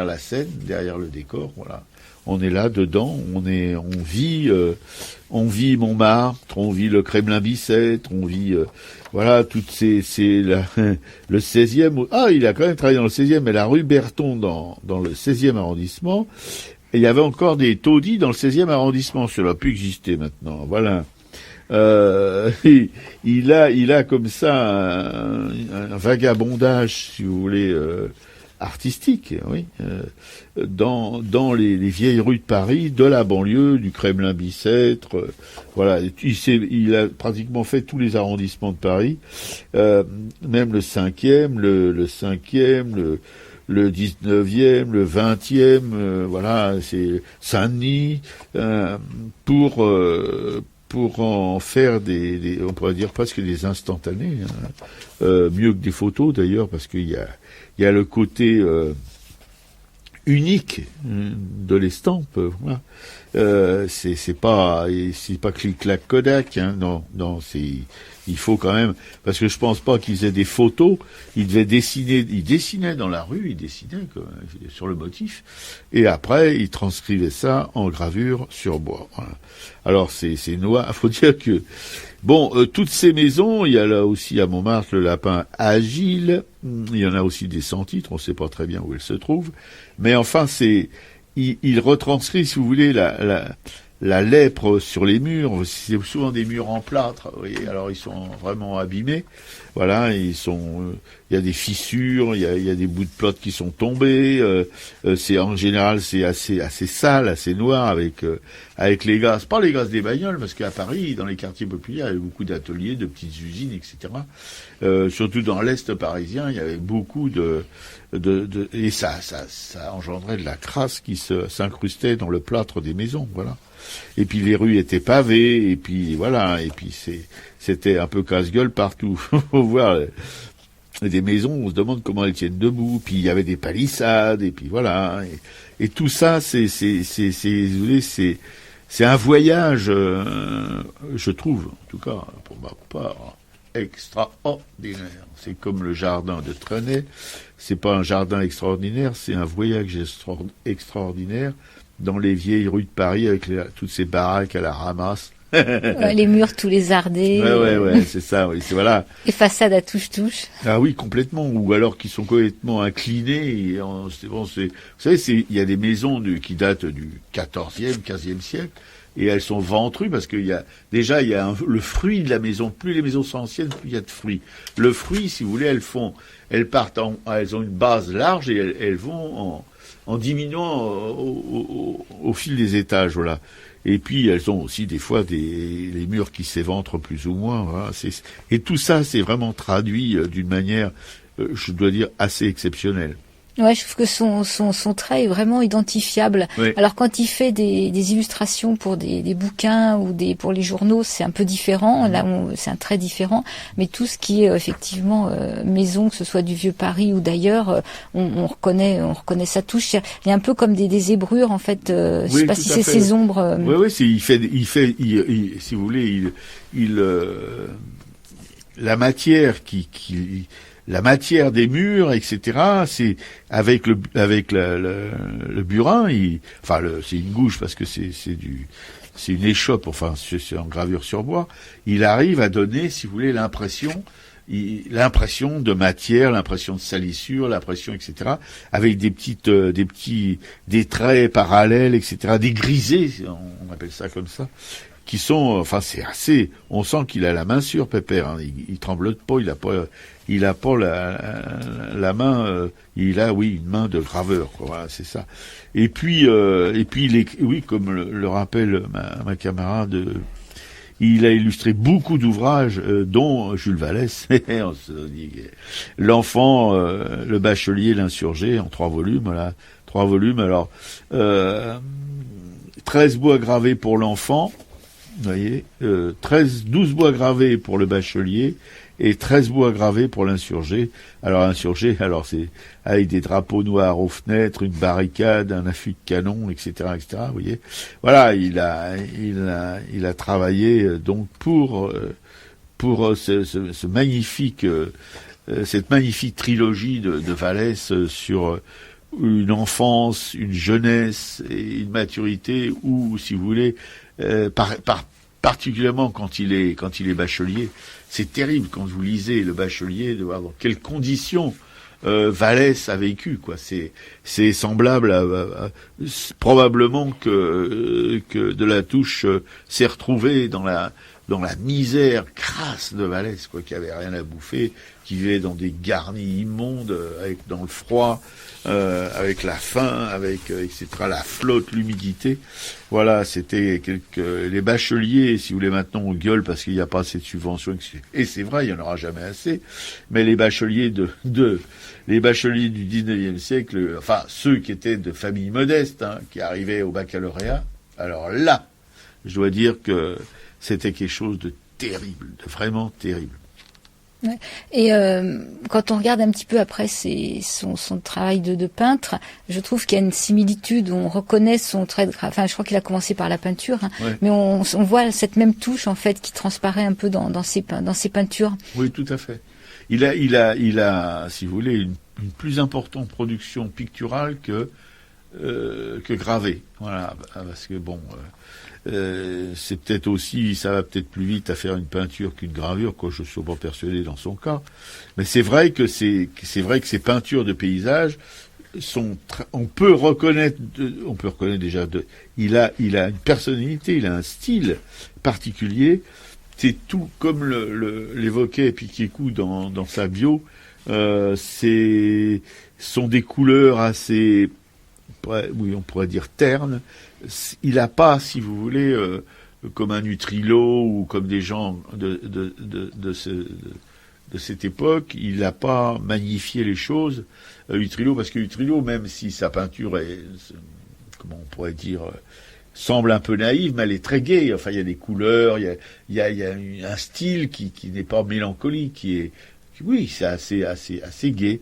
Speaker 3: la scène, derrière le décor, voilà. On est là dedans, on vit Montmartre, on vit le Kremlin-Bicêtre, on vit voilà toutes le 16e. Ah, il a quand même travaillé dans le 16e, mais la rue Berton dans le 16e arrondissement. Et il y avait encore des taudis dans le 16e arrondissement, cela n'a plus existé maintenant. Voilà. Il a comme ça un vagabondage, si vous voulez, artistique, oui, dans les vieilles rues de Paris, de la banlieue, du Kremlin-Bicêtre, voilà. Il a pratiquement fait tous les arrondissements de Paris, même le 5e, le 5e, le 19e, le 20e, voilà, c'est Saint-Denis, pour en faire on pourrait dire presque des instantanés, hein. Mieux que des photos d'ailleurs, parce qu'il y a le côté unique de l'estampe, voilà. C'est pas clic-clac Kodak, hein, non, il faut quand même, parce que je pense pas qu'ils aient des photos, ils dessinaient dans la rue, sur le motif, et après ils transcrivaient ça en gravure sur bois. Voilà. Alors c'est noir, faut dire que toutes ces maisons, il y a là aussi à Montmartre le lapin agile, il y en a aussi des sans titre, on sait pas très bien où elles se trouvent, mais enfin il retranscrit, si vous voulez, la lèpre sur les murs. C'est souvent des murs en plâtre, vous voyez, alors ils sont vraiment abîmés, voilà, il y a des fissures, il y a des bouts de plâtre qui sont tombés, en général c'est assez sale, assez noir avec les gaz, pas les gaz des bagnoles, parce qu'à Paris, dans les quartiers populaires, il y avait beaucoup d'ateliers, de petites usines, etc. Surtout dans l'Est parisien, il y avait beaucoup et ça engendrait de la crasse qui s'incrustait dans le plâtre des maisons, voilà. Et puis les rues étaient pavées, et puis voilà, et puis c'était un peu casse-gueule partout. Faut voir des maisons, on se demande comment elles tiennent debout, puis il y avait des palissades, et puis voilà, et tout ça, c'est un voyage, je trouve, en tout cas, pour ma part, extraordinaire. C'est comme le jardin de Trenet, c'est pas un jardin extraordinaire, c'est un voyage extraordinaire dans les vieilles rues de Paris avec toutes ces baraques à la ramasse.
Speaker 2: Ouais, les murs tous lézardés.
Speaker 3: Ouais, c'est ça, oui, c'est voilà.
Speaker 2: Les façades à touche-touche.
Speaker 3: Ah oui, complètement. Ou alors qui sont complètement inclinés. Vous savez, il y a des maisons qui datent du 14e, 15e siècle. Et elles sont ventrues parce qu'il y a le fruit de la maison. Plus les maisons sont anciennes, plus il y a de fruits. Le fruit, si vous voulez, elles ont une base large et elles vont en diminuant au fil des étages, voilà. Et puis elles ont aussi des fois les murs qui s'éventrent plus ou moins. Voilà. Et tout ça, c'est vraiment traduit d'une manière, je dois dire, assez exceptionnelle.
Speaker 2: Ouais, je trouve que son trait est vraiment identifiable.
Speaker 3: Oui.
Speaker 2: Alors quand il fait des illustrations pour des bouquins ou pour les journaux, c'est un peu différent. Là, c'est un trait différent. Mais tout ce qui est effectivement maison, que ce soit du vieux Paris ou d'ailleurs, on reconnaît sa touche. Il y a un peu comme des zébrures en fait. Je sais pas si c'est ces ombres.
Speaker 3: Oui, il fait, si vous voulez, la matière la matière des murs, etc. C'est avec le burin. C'est une gouge parce que c'est une échoppe. Enfin, c'est en gravure sur bois. Il arrive à donner, si vous voulez, l'impression de matière, l'impression de salissure, l'impression, etc. Avec des traits parallèles, etc. Des grisés, on appelle ça comme ça. Qui sont, c'est assez, on sent qu'il a la main sûre, Pépère, hein. Il tremble pas, il a pas la main, il a, oui, une main de graveur, quoi. Voilà, c'est ça. Et puis, oui, comme le rappelle ma camarade, il a illustré beaucoup d'ouvrages, dont Jules Vallès, on se dit, l'enfant, le bachelier, l'insurgé, en 3 volumes, voilà, 3 volumes, alors, 13 bois gravés pour l'enfant, vous voyez, 12 bois gravés pour le bachelier et 13 bois gravés pour l'insurgé. Alors l'insurgé, c'est avec des drapeaux noirs aux fenêtres, une barricade, un affût de canon, etc., etc. Vous voyez, voilà, il a travaillé donc pour ce magnifique, cette magnifique trilogie de Vallès sur une enfance, une jeunesse et une maturité où, si vous voulez, particulièrement quand il est bachelier, c'est terrible quand vous lisez le bachelier de voir dans quelles conditions Vallès a vécu, quoi. C'est semblable à probablement que de la Touche s'est retrouvé dans la misère crasse de Vallès, quoi, qui avait rien à bouffer, qui vivait dans des garnis immondes, dans le froid, avec la faim, etc., la flotte, l'humidité. Voilà, c'était les bacheliers, si vous voulez, maintenant on gueule parce qu'il n'y a pas assez de subventions, et c'est vrai, il n'y en aura jamais assez, mais les bacheliers les bacheliers du 19e siècle, enfin, ceux qui étaient de familles modestes, hein, qui arrivaient au baccalauréat, alors là, je dois dire que c'était quelque chose de terrible, de vraiment terrible.
Speaker 2: Ouais. Et quand on regarde un petit peu après son travail de peintre, je trouve qu'il y a une similitude où on reconnaît son trait de je crois qu'il a commencé par la peinture, hein,
Speaker 3: ouais.
Speaker 2: Mais on voit cette même touche en fait qui transparaît un peu dans ses peintures.
Speaker 3: Oui, tout à fait. Il a, si vous voulez, une plus importante production picturale que gravée. Voilà, parce que bon. C'est peut-être aussi, ça va peut-être plus vite à faire une peinture qu'une gravure, quoi, je suis pas persuadé dans son cas. Mais c'est vrai que ces peintures de paysage on peut reconnaître déjà il a une personnalité, il a un style particulier. C'est tout comme l'évoquait Piquécou dans sa bio. Sont des couleurs assez, oui, on pourrait dire ternes. Il n'a pas, si vous voulez, comme un Utrillo ou comme des gens de cette époque, il n'a pas magnifié les choses. Utrillo, parce que Utrillo, même si sa peinture est, comment on pourrait dire, semble un peu naïve, mais elle est très gaie. Enfin, il y a des couleurs, il y a un style qui n'est pas mélancolique, qui est, oui, c'est assez gai.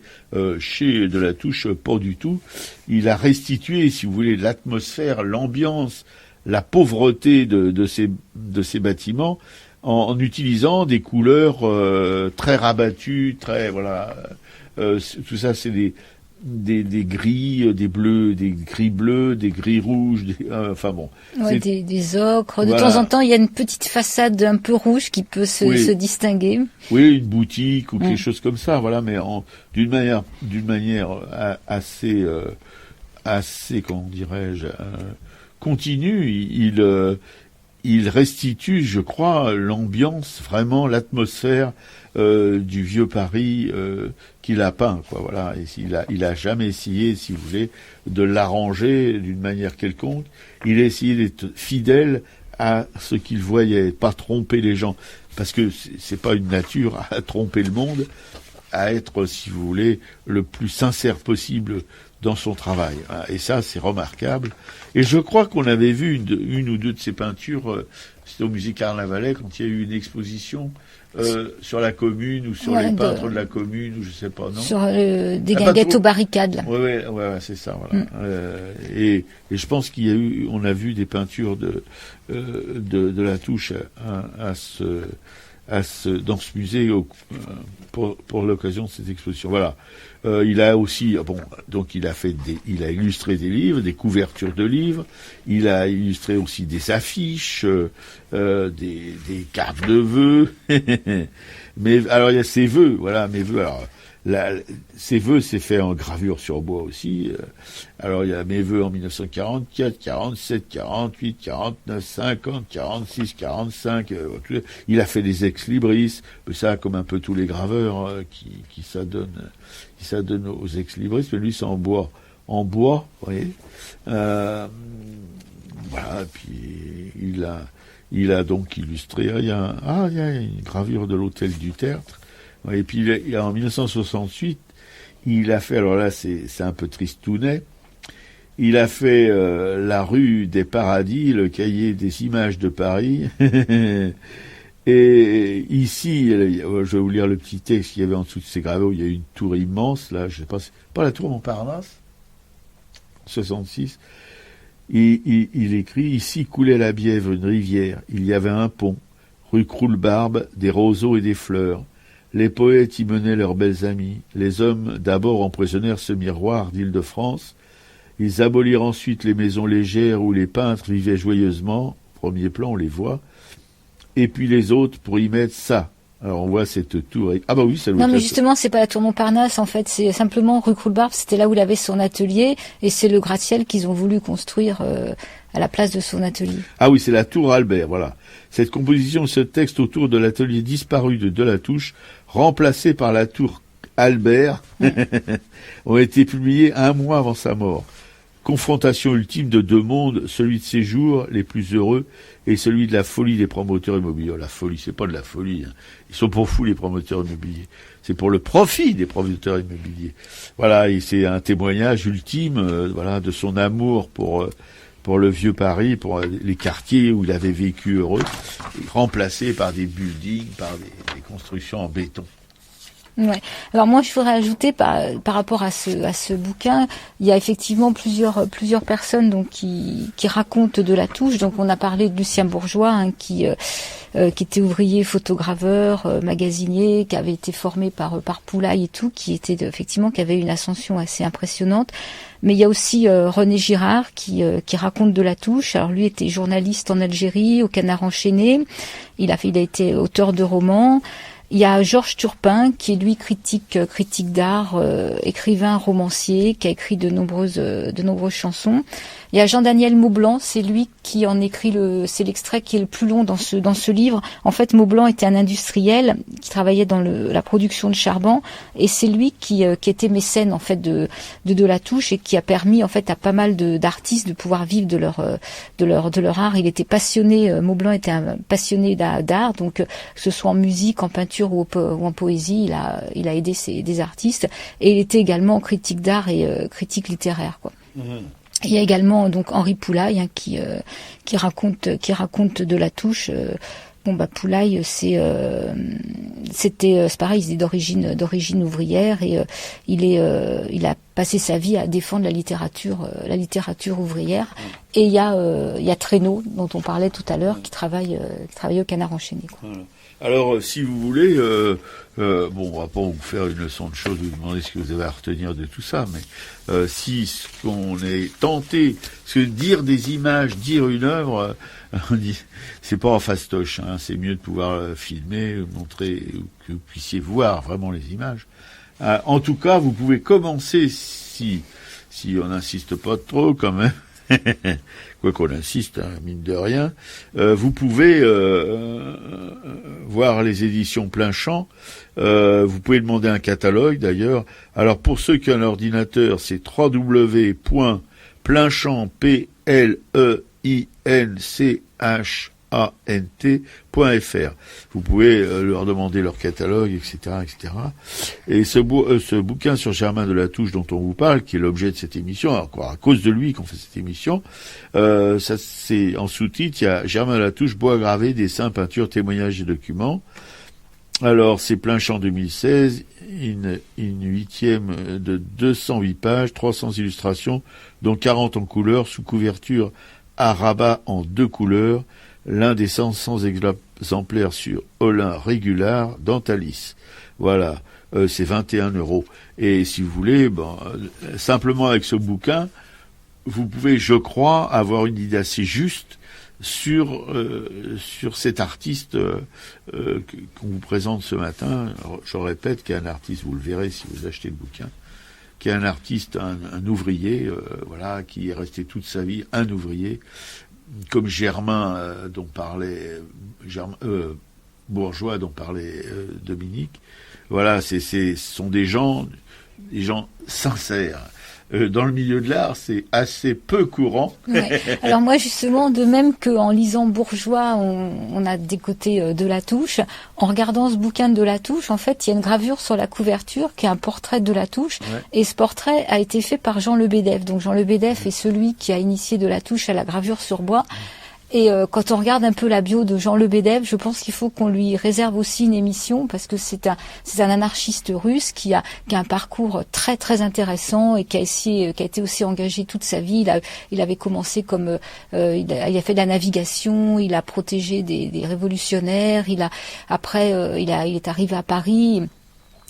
Speaker 3: Chez De la Touche, pas du tout. Il a restitué, si vous voulez, l'atmosphère, l'ambiance, la pauvreté de ces bâtiments en utilisant des couleurs très rabattues, très voilà. Tout ça, c'est des gris, des bleus, des gris bleus, des gris rouges, enfin bon.
Speaker 2: Ouais, des ocres. De
Speaker 3: Voilà.
Speaker 2: temps en temps, il y a une petite façade un peu rouge qui peut se distinguer.
Speaker 3: Oui, une boutique ou quelque chose comme ça, voilà, mais d'une manière assez, comment dirais-je, continue. Il restitue, je crois, l'ambiance, vraiment l'atmosphère du vieux Paris qu'il a peint, quoi. Voilà. Et il a jamais essayé, si vous voulez, de l'arranger d'une manière quelconque. Il a essayé d'être fidèle à ce qu'il voyait, pas tromper les gens, parce que c'est pas une nature à tromper le monde, à être, si vous voulez, le plus sincère possible dans son travail. Et ça, c'est remarquable. Et je crois qu'on avait vu une ou deux de ses peintures, c'était au musée Carnavalet, quand il y a eu une exposition sur la commune ou sur les peintres de la commune, ou je sais pas, non.
Speaker 2: Sur des guinguettes aux barricades, là.
Speaker 3: Ouais, c'est ça, voilà. Et je pense on a vu des peintures de Latouche dans ce musée pour l'occasion de cette exposition. Voilà. Il a aussi, donc il a illustré des livres, des couvertures de livres. Il a illustré aussi des affiches, des cartes de vœux. Mais alors il y a ses vœux, voilà, mes vœux. Alors ses vœux, c'est fait en gravure sur bois aussi. Alors il y a mes vœux en 1944, 47, 48, 49, 50, 46, 45. Il a fait des ex-libris, mais ça comme un peu tous les graveurs qui s'adonnent aux ex-libris. Mais lui c'est en bois, vous voyez. Voilà. Puis il a donc illustré. Il y a une gravure de l'hôtel du Tertre. Et puis en 1968, il a fait, alors là c'est un peu tristounet, il a fait la rue des Paradis, le cahier des images de Paris. Et ici, je vais vous lire le petit texte qu'il y avait en dessous de ces gravures, il y a une tour immense, là, je sais pas, c'est pas la tour Montparnasse, 66. Il écrit, ici coulait la Bièvre, une rivière, il y avait un pont, rue Croulebarbe, des roseaux et des fleurs. Les poètes y menaient leurs belles amies. Les hommes d'abord empoisonnèrent ce miroir d'Île-de-France. Ils abolirent ensuite les maisons légères où les peintres vivaient joyeusement. Premier plan, on les voit. Et puis les autres pour y mettre ça. Alors on voit cette tour. Ah bah oui, ça doit être.
Speaker 2: Non mais justement, c'est pas la tour Montparnasse en fait, c'est simplement rue Croulebarbe. C'était là où il avait son atelier et c'est le gratte-ciel qu'ils ont voulu construire à la place de son atelier.
Speaker 3: Ah oui, c'est la tour Albert, voilà. Cette composition de ce texte autour de l'atelier disparu de Latouche, remplacé par la tour Albert, ont été publiés 1 mois avant sa mort. Confrontation ultime de deux mondes, celui de ses jours les plus heureux et celui de la folie des promoteurs immobiliers. La folie, c'est pas de la folie. Hein. Ils sont pour fous, les promoteurs immobiliers. C'est pour le profit des promoteurs immobiliers. Voilà, et c'est un témoignage ultime, voilà, de son amour pour le vieux Paris, pour les quartiers où il avait vécu heureux, remplacés par des buildings, par des constructions en béton.
Speaker 2: Ouais. Alors moi, je voudrais ajouter par rapport à ce bouquin, il y a effectivement plusieurs personnes donc qui racontent de Latouche. Donc on a parlé de Lucien Bourgeois hein, qui était ouvrier, photograveur, magasinier, qui avait été formé par Poulaille et tout, qui avait une ascension assez impressionnante. Mais il y a aussi René Girard qui raconte de Latouche. Alors lui était journaliste en Algérie, au Canard enchaîné. Il a été auteur de romans. Il y a Georges Turpin, qui est lui critique d'art, écrivain, romancier, qui a écrit de nombreuses chansons. Il y a Jean-Daniel Maublanc, c'est lui qui en écrit c'est l'extrait qui est le plus long dans ce livre. En fait, Maublanc était un industriel qui travaillait dans la production de charbon, et c'est lui qui était mécène en fait de Latouche et qui a permis en fait à pas mal d'artistes de pouvoir vivre de leur art. Il était passionné, Maublanc était un passionné d'art, donc que ce soit en musique, en peinture ou en poésie, il a aidé des artistes, et il était également critique d'art et critique littéraire, quoi. Mmh. Il y a également donc Henri Poulaille hein, qui raconte de Latouche. Poulaille c'est pareil, il est d'origine ouvrière et il a passé sa vie à défendre la littérature ouvrière. Et il y a Traîneau dont on parlait tout à l'heure qui travaille au Canard enchaîné. Quoi.
Speaker 3: Voilà. Alors, si vous voulez, bon, on va pas vous faire une leçon de choses, vous demander ce que vous avez à retenir de tout ça, mais si ce qu'on est tenté, parce que dire des images, dire une œuvre, on dit, c'est pas en fastoche, hein, c'est mieux de pouvoir filmer, montrer, que vous puissiez voir vraiment les images. En tout cas, vous pouvez commencer, si on n'insiste pas trop quand même, quoi qu'on insiste, hein, mine de rien, vous pouvez voir les éditions Plein Champ. Vous pouvez demander un catalogue d'ailleurs. Alors pour ceux qui ont un ordinateur, c'est www.pleinchant, PLEINCHANT.fr. Vous pouvez leur demander leur catalogue, etc., etc. Et ce bouquin sur Germain de la Touche dont on vous parle, qui est l'objet de cette émission, alors quoi, à cause de lui qu'on fait cette émission, ça c'est en sous-titre, il y a Germain de la Touche, bois gravé, dessins, peintures, témoignages et documents. Alors c'est Plein Champ 2016, une huitième de 208 pages, 300 illustrations, dont 40 en couleur, sous couverture à rabat en 2 couleurs, l'un des 100 exemplaires sur Olin Régular Dentalis. Voilà, c'est 21 €. Et si vous voulez, simplement avec ce bouquin, vous pouvez, je crois, avoir une idée assez juste sur cet artiste qu'on vous présente ce matin. Alors, je répète qu'il y a un artiste, vous le verrez si vous achetez le bouquin, qui est un artiste, un ouvrier, voilà, qui est resté toute sa vie un ouvrier, comme Germain dont parlait Bourgeois dont parlait Dominique. Voilà, ce sont des gens sincères. Dans le milieu de l'art, c'est assez peu courant.
Speaker 2: Ouais. Alors moi, justement, de même qu'en lisant Bourgeois, on a des côtés de la Touche. En regardant ce bouquin de la Touche, en fait, il y a une gravure sur la couverture qui est un portrait de la Touche. Ouais. Et ce portrait a été fait par Jean Lebedef. Donc Jean Lebedef est celui qui a initié de la Touche à la gravure sur bois. Et quand on regarde un peu la bio de Jean Lebedef, je pense qu'il faut qu'on lui réserve aussi une émission parce que c'est un anarchiste russe qui a un parcours très très intéressant et qui a été aussi engagé toute sa vie. Il avait commencé comme il a fait de la navigation, il a protégé des révolutionnaires, il est arrivé à Paris.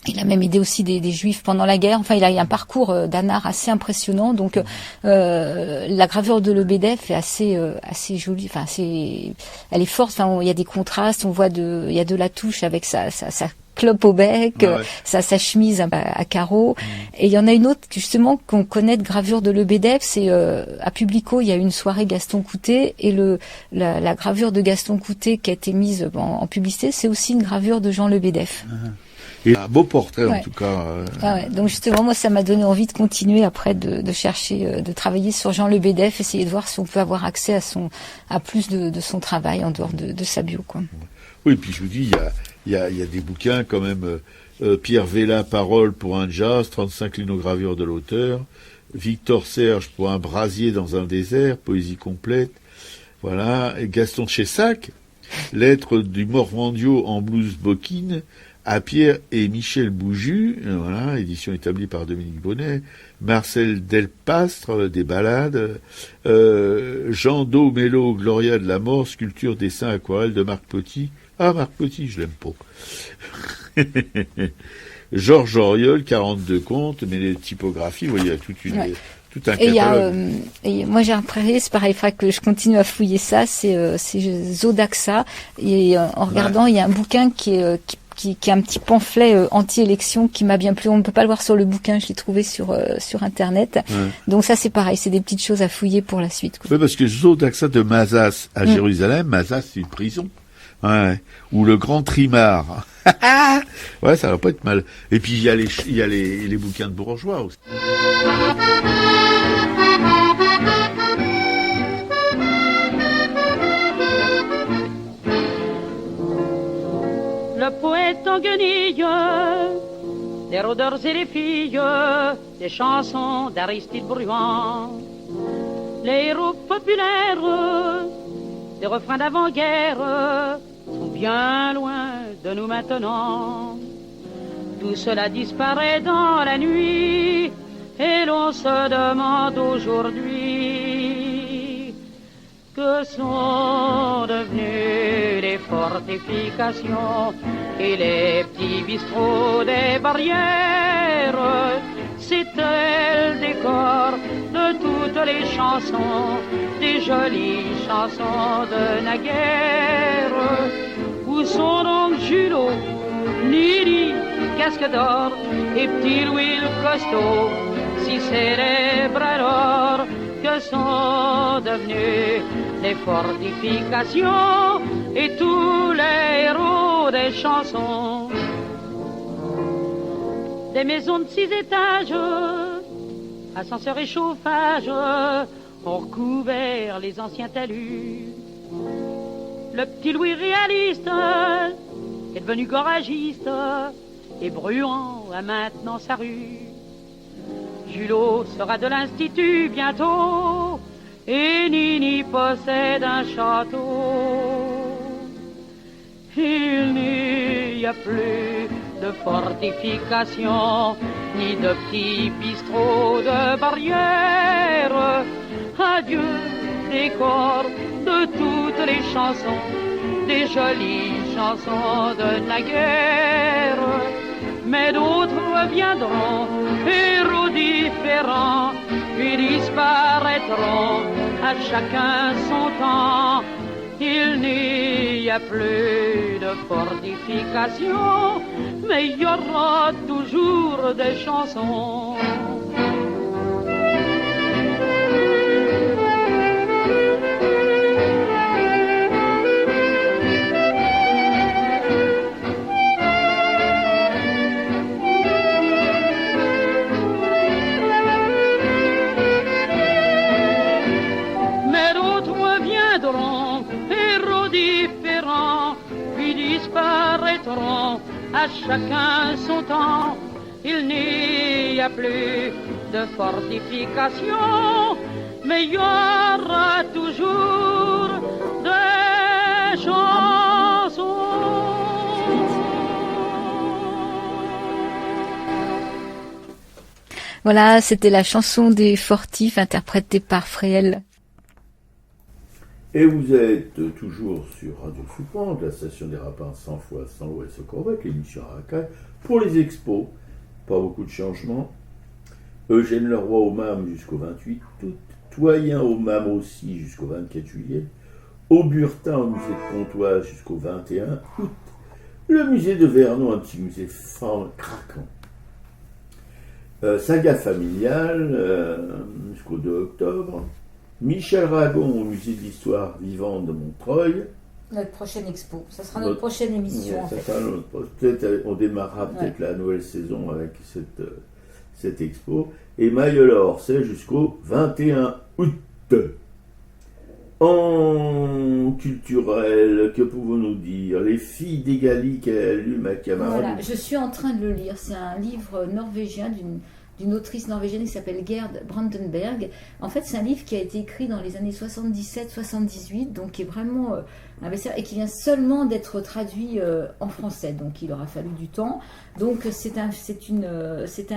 Speaker 2: Il a même aidé aussi des juifs pendant la guerre. Enfin, il a un parcours d'anard assez impressionnant. Donc, la gravure de Lebedef est assez jolie. Enfin, elle est forte. Enfin, il y a des contrastes. On voit il y a de la touche avec sa clope au bec, sa chemise à carreaux. Et il y en a une autre, justement, qu'on connaît de gravure de Lebedef. C'est, à Publico, il y a une soirée Gaston Coutet. Et la gravure de Gaston Coutet qui a été mise en publicité, c'est aussi une gravure de Jean Lebedef.
Speaker 3: Et un beau portrait, en tout cas.
Speaker 2: Donc justement, moi, ça m'a donné envie de continuer après de chercher, de travailler sur Jean Lebedef, essayer de voir si on peut avoir accès à plus de son travail en dehors de sa bio, quoi.
Speaker 3: Oui, puis je vous dis, il y a des bouquins quand même. Pierre Vella, Parole pour un jazz, 35 linogravures de l'auteur. Victor Serge pour un brasier dans un désert, poésie complète. Voilà. Et Gaston Chessac, Lettres du Morvandio en blouse bocine, à Pierre et Michel Bouju, voilà, édition établie par Dominique Bonnet, Marcel Delpastre, des ballades, Jean Do Mélo, Gloria de la mort, sculpture, dessin, aquarelle de Marc Petit. Ah, Marc Petit, je l'aime pas. Georges Auriol, 42 contes, mais les typographies, vous voyez, il y a tout un catalogue.
Speaker 2: Et moi j'ai repéré, c'est pareil, il faudra que je continue à fouiller ça, c'est Zodaxa. Et en regardant, il y a un bouquin qui est un petit pamphlet anti-élection qui m'a bien plu. On ne peut pas le voir sur le bouquin, je l'ai trouvé sur Internet. Ouais. Donc ça, c'est pareil, c'est des petites choses à fouiller pour la suite, quoi.
Speaker 3: Oui, parce que Zodaxa de Mazas à Jérusalem, Mazas c'est une prison. Ouais. Ou le Grand Trimard. Ouais, ça va pas être mal. Et puis il y a les bouquins de Bourgeois aussi.
Speaker 6: Le poète en guenille, les rôdeurs et les filles, les chansons d'Aristide Bruant, les héros populaires, les refrains d'avant-guerre sont bien loin de nous maintenant. Tout cela disparaît dans la nuit et l'on se demande aujourd'hui que sont devenues les fortifications et les petits bistrots des barrières. C'était le décor de toutes les chansons, des jolies chansons de naguère. Où sont donc Julot, Lily, Casque d'Or et Petit Louis le Costaud, si célèbres alors que sont devenues les fortifications et tous les héros des chansons. Des maisons de 6 étages, ascenseurs et chauffage, ont recouvert les anciens talus. Le petit Louis réaliste est devenu garagiste et Bruant a maintenant sa rue. Julot sera de l'Institut bientôt et Nini possède un château. Il n'y a plus de fortifications ni de petits bistrots de barrières. Adieu, décor de toutes les chansons, des jolies chansons de naguère. Mais d'autres viendront, héros différents, puis disparaîtront, à chacun son temps. Il n'y a plus de fortifications, mais il y aura toujours des chansons. Disparaîtront à chacun son temps. Il n'y a plus de fortifications, mais il y aura toujours des chansons.
Speaker 2: Voilà, c'était la chanson des Fortifs interprétée par Fréhel.
Speaker 1: Et vous êtes toujours sur Radio Fouquant, la station des Rapins 100 fois 100 l'Ouest Corvette, l'émission Aracaille, pour les expos. Pas beaucoup de changements. Eugène Leroy au MAM jusqu'au 28 août, Toyen au MAM aussi jusqu'au 24 juillet, Auburtin au musée de Pontoise jusqu'au 21 août, le musée de Vernon, un petit musée fin craquant. Saga familiale jusqu'au 2 octobre. Michel Ragon au musée de l'histoire vivante de Montreuil.
Speaker 7: Notre prochaine expo, ça sera notre prochaine émission. En fait.
Speaker 1: Peut-être on démarrera peut-être la nouvelle saison avec cette expo. Et Mayol-Orsay jusqu'au 21 août. En culturel, que pouvons-nous dire? Les filles d'Egali qu'elle a lu, ma camarade.
Speaker 7: Voilà, je suis en train de le lire. C'est un livre norvégien d'une autrice norvégienne qui s'appelle Gerd Brandenberg. En fait, c'est un livre qui a été écrit dans les années 77-78, donc qui est vraiment un best-seller et qui vient seulement d'être traduit en français. Donc, il aura fallu du temps. Donc, c'est un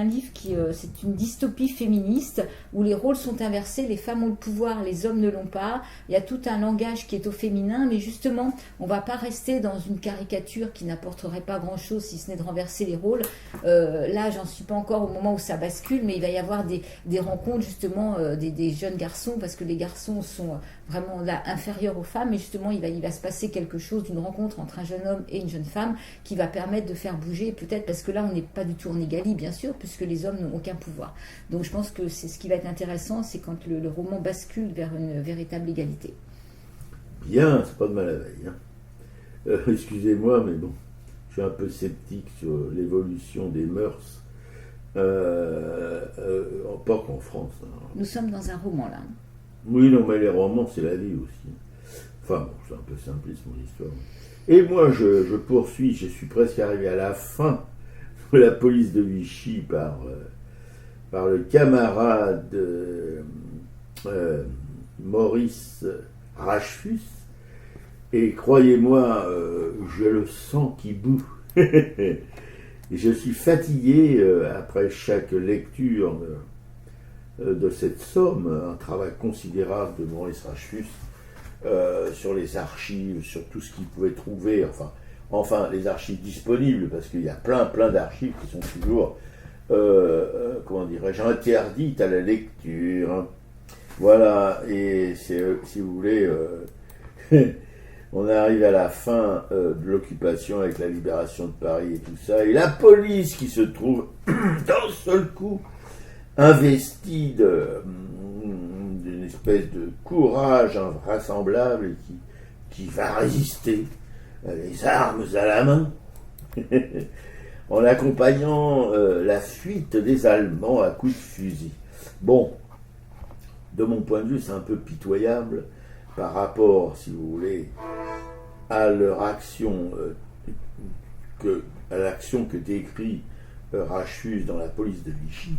Speaker 7: livre qui c'est une dystopie féministe où les rôles sont inversés, les femmes ont le pouvoir, les hommes ne l'ont pas. Il y a tout un langage qui est au féminin, mais justement, on ne va pas rester dans une caricature qui n'apporterait pas grand-chose si ce n'est de renverser les rôles. Là, j'en suis pas encore au moment où ça bascule, mais il va y avoir des rencontres justement des jeunes garçons, parce que les garçons sont vraiment là inférieurs aux femmes, mais justement il va se passer quelque chose, d'une rencontre entre un jeune homme et une jeune femme qui va permettre de faire bouger, peut-être parce que là on n'est pas du tout en égalité bien sûr, puisque les hommes n'ont aucun pouvoir. Donc je pense que c'est ce qui va être intéressant, c'est quand le roman bascule vers une véritable égalité.
Speaker 1: Bien, c'est pas de mal à la veille. Excusez-moi, mais bon, je suis un peu sceptique sur l'évolution des mœurs. Pas qu'en France. Hein.
Speaker 7: Nous sommes dans un roman là.
Speaker 1: Oui, non, mais les romans, c'est la vie aussi. Enfin, bon, c'est un peu simpliste mon histoire. Et moi, je poursuis, je suis presque arrivé à la fin de la police de Vichy par le camarade Maurice Rachfus. Et croyez-moi, je le sens qui bout. Et je suis fatigué après chaque lecture de cette somme, un travail considérable de Maurice Rachfus, sur les archives, sur tout ce qu'ils pouvaient trouver, enfin les archives disponibles, parce qu'il y a plein d'archives qui sont toujours, comment dirais-je, interdites à la lecture. Voilà, et c'est, si vous voulez, on arrive à la fin de l'occupation avec la libération de Paris et tout ça, et la police qui se trouve d'un seul coup investie d'une espèce de courage invraisemblable et qui va résister, les armes à la main, en accompagnant la fuite des Allemands à coups de fusil. Bon, de mon point de vue, c'est un peu pitoyable par rapport, si vous voulez, à leur action, à l'action que décrit Rachfus dans la police de Vichy.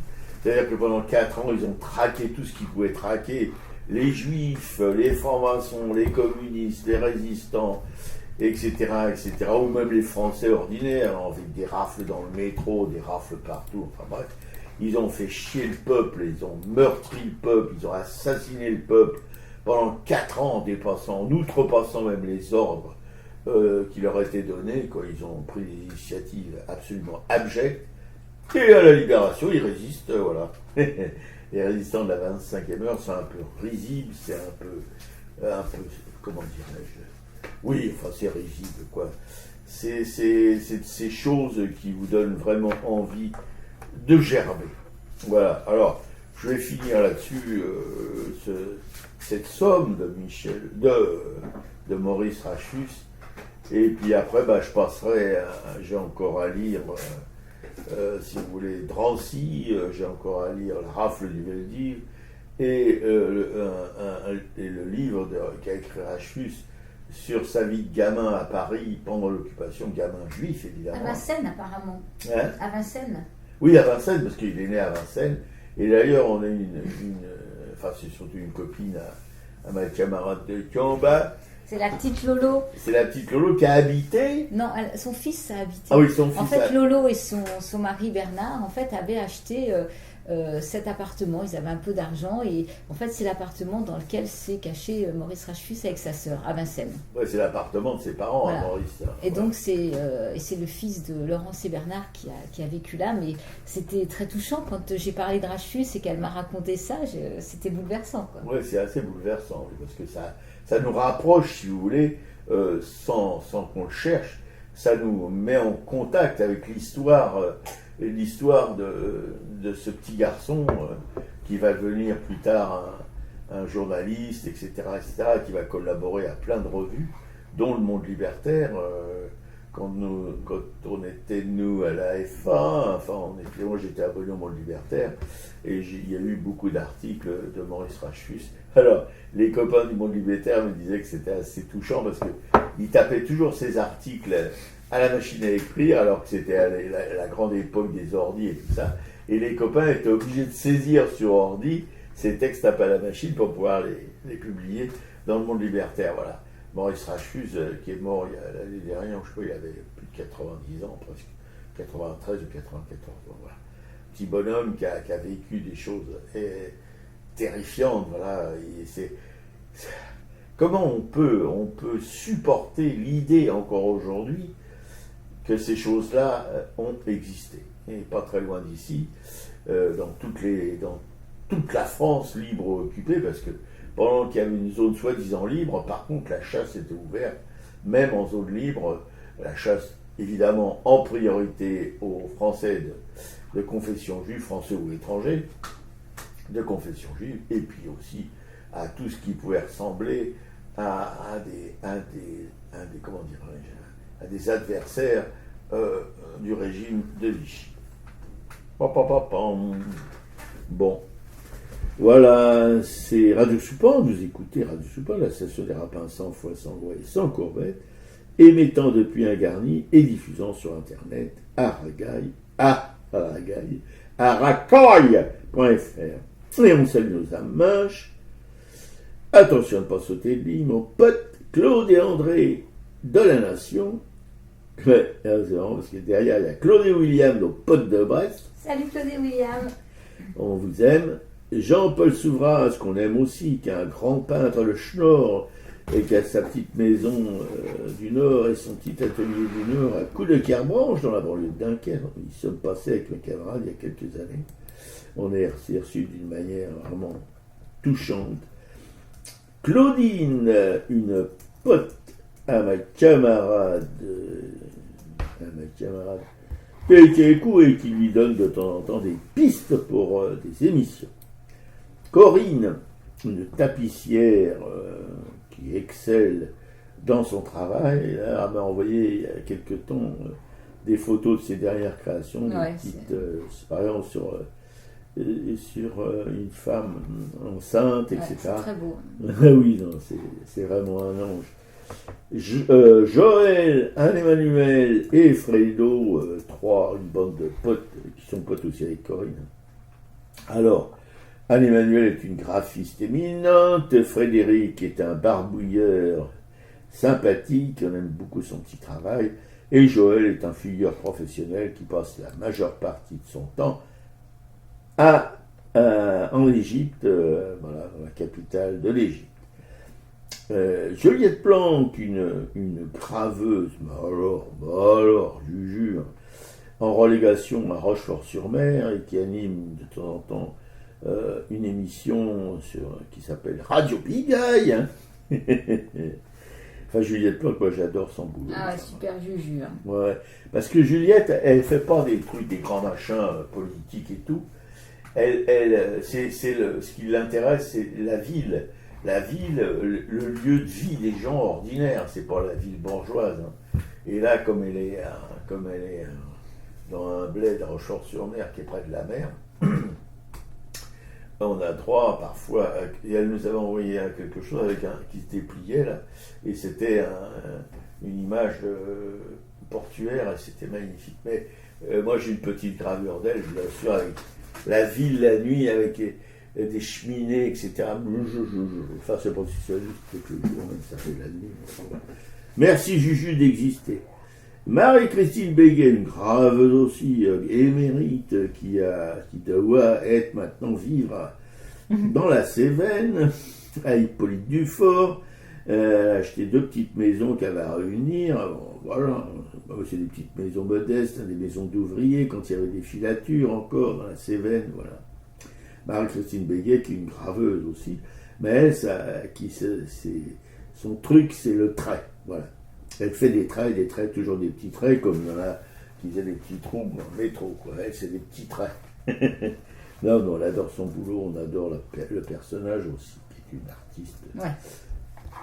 Speaker 1: C'est-à-dire que pendant 4 ans, ils ont traqué tout ce qu'ils pouvaient traquer, les juifs, les francs-maçons, les communistes, les résistants, etc., etc., ou même les Français ordinaires, avec des rafles dans le métro, des rafles partout, enfin bref. Ils ont fait chier le peuple, ils ont meurtri le peuple, ils ont assassiné le peuple pendant 4 ans, en outrepassant même les ordres qui leur étaient donnés, quoi. Ils ont pris des initiatives absolument abjectes, et à la libération, ils résistent, voilà. Les résistants de la 25e heure sont un peu risibles, c'est un peu, comment dirais-je, oui, enfin c'est risible, quoi. C'est ces choses qui vous donnent vraiment envie de gerber. Voilà, alors, je vais finir là-dessus, cette somme de Maurice Rachfus, et puis après, je passerai, j'ai encore à lire, si vous voulez, Drancy, j'ai encore à lire La Rafle du Veldiv, et le livre qu'a écrit Rachfus sur sa vie de gamin à Paris pendant l'occupation, gamin juif évidemment.
Speaker 7: À Vincennes apparemment.
Speaker 1: Hein?
Speaker 7: À Vincennes.
Speaker 1: Oui, à Vincennes, parce qu'il est né à Vincennes, et d'ailleurs on a c'est surtout une copine à ma camarade de combat.
Speaker 7: C'est la petite Lolo.
Speaker 1: C'est la petite Lolo qui a habité.
Speaker 7: Non, son fils a habité.
Speaker 1: Ah oui, son fils.
Speaker 7: En fait, Lolo et son mari Bernard, en fait, avaient acheté cet appartement. Ils avaient un peu d'argent et en fait, c'est l'appartement dans lequel s'est caché Maurice Rachfus avec sa sœur à Vincennes.
Speaker 1: Ouais, c'est l'appartement de ses parents,
Speaker 7: voilà.
Speaker 1: Maurice.
Speaker 7: Et donc c'est le fils de Laurence et Bernard qui a vécu là, mais c'était très touchant quand j'ai parlé de Rachfus et qu'elle m'a raconté ça. C'était bouleversant, quoi.
Speaker 1: Oui, c'est assez bouleversant parce que ça nous rapproche, si vous voulez, sans qu'on le cherche. Ça nous met en contact avec l'histoire de ce petit garçon qui va devenir plus tard un journaliste, etc., qui va collaborer à plein de revues, dont Le Monde Libertaire. Quand on était, nous, à la FA, moi j'étais abonné au Monde Libertaire, et il y a eu beaucoup d'articles de Maurice Rachfus. Alors, les copains du Monde Libertaire me disaient que c'était assez touchant, parce qu'ils tapaient toujours ces articles à la machine à écrire, alors que c'était à la grande époque des ordis et tout ça, et les copains étaient obligés de saisir sur ordi ces textes tapés à la machine pour pouvoir les publier dans Le Monde Libertaire, voilà. Maurice Rachfus, qui est mort l'année dernière, je crois qu'il avait plus de 90 ans, presque 93 ou 94 ans, voilà. Petit bonhomme qui a vécu des choses terrifiantes, voilà. Et comment on peut supporter l'idée encore aujourd'hui que ces choses-là ont existé, et pas très loin d'ici, dans toute la France libre ou occupée, parce que pendant qu'il y avait une zone soi-disant libre, par contre, la chasse était ouverte, même en zone libre, la chasse, évidemment, en priorité aux Français de confession juive, français ou étrangers, de confession juive, et puis aussi à tout ce qui pouvait ressembler à des adversaires du régime de Vichy. Bon. Voilà, c'est Radio Soupant, vous écoutez Radio Soupant, la station des rapins sans foi, sans loi et sans courbette, émettant depuis un garni et diffusant sur Internet à racaille.fr. Et on salue nos âmes moches. Attention à ne pas sauter de ligne, mon pote Claude et André de la Nation. Ouais, c'est marrant parce que derrière il y a Claude et William, nos potes de Brest.
Speaker 7: Salut Claude et William.
Speaker 1: On vous aime. Jean-Paul Souvras, qu'on aime aussi, qui est un grand peintre, le Schnorr, et qui a sa petite maison du Nord et son petit atelier du Nord à Coup de Carbranche dans la banlieue de Dunkerque. Ils sont passés avec mes camarades il y a quelques années. On est reçus d'une manière vraiment touchante. Claudine, une pote à ma camarade, qui écoute et qui lui donne de temps en temps des pistes pour des émissions. Corinne, une tapissière qui excelle dans son travail, elle m'a envoyé il y a quelque temps des photos de ses dernières créations, des petites, par exemple sur une femme enceinte, etc.
Speaker 7: C'est très beau.
Speaker 1: Oui, non, c'est vraiment un ange. Joël, Anne-Emmanuel et Fredo, une bande de potes qui sont potes aussi avec Corinne. Alors, Anne-Emmanuel est une graphiste éminente, Frédéric est un barbouilleur sympathique, on aime beaucoup son petit travail, et Joël est un figure professionnel qui passe la majeure partie de son temps en Égypte, voilà, dans la capitale de l'Égypte. Juliette Planck, une graveuse, alors, je jure, en relégation à Rochefort-sur-Mer et qui anime de temps en temps une émission qui s'appelle Radio Pigaille. Hein. Enfin, Juliette Planck, moi j'adore son boulot.
Speaker 7: Ah ouais, super Juju. Hein.
Speaker 1: Ouais, parce que Juliette, elle fait pas des trucs, des grands machins politiques et tout. Ce qui l'intéresse, c'est la ville. La ville, le lieu de vie des gens ordinaires, c'est pas la ville bourgeoise. Hein. Et là, comme elle est dans un bled à Rochefort-sur-Mer qui est près de la mer, on a droit parfois, et elle nous avait envoyé quelque chose avec qui se dépliait là, et c'était une image portuaire, et c'était magnifique. Mais moi j'ai une petite gravure d'elle, je vous l'assure, avec la ville la nuit, avec des cheminées, etc. Enfin, c'est pas si ça juste quelques jours, même ça fait la nuit. Merci Juju d'exister. Marie-Christine Béguet, une graveuse aussi, émérite, qui doit être maintenant vivre dans la Cévennes, à Hippolyte Dufort. Elle a acheté 2 petites maisons qu'elle va réunir. Alors, voilà, c'est des petites maisons modestes, des maisons d'ouvriers, quand il y avait des filatures encore dans la Cévennes, voilà. Marie-Christine Béguet, qui est une graveuse aussi, mais elle, son truc, c'est le trait, voilà. Elle fait des traits, toujours des petits traits, comme il y en a qui faisaient des petits trous dans le métro, quoi. Elle, c'est des petits traits. Non, on adore son boulot, on adore le personnage aussi, qui est une artiste.
Speaker 7: Ouais.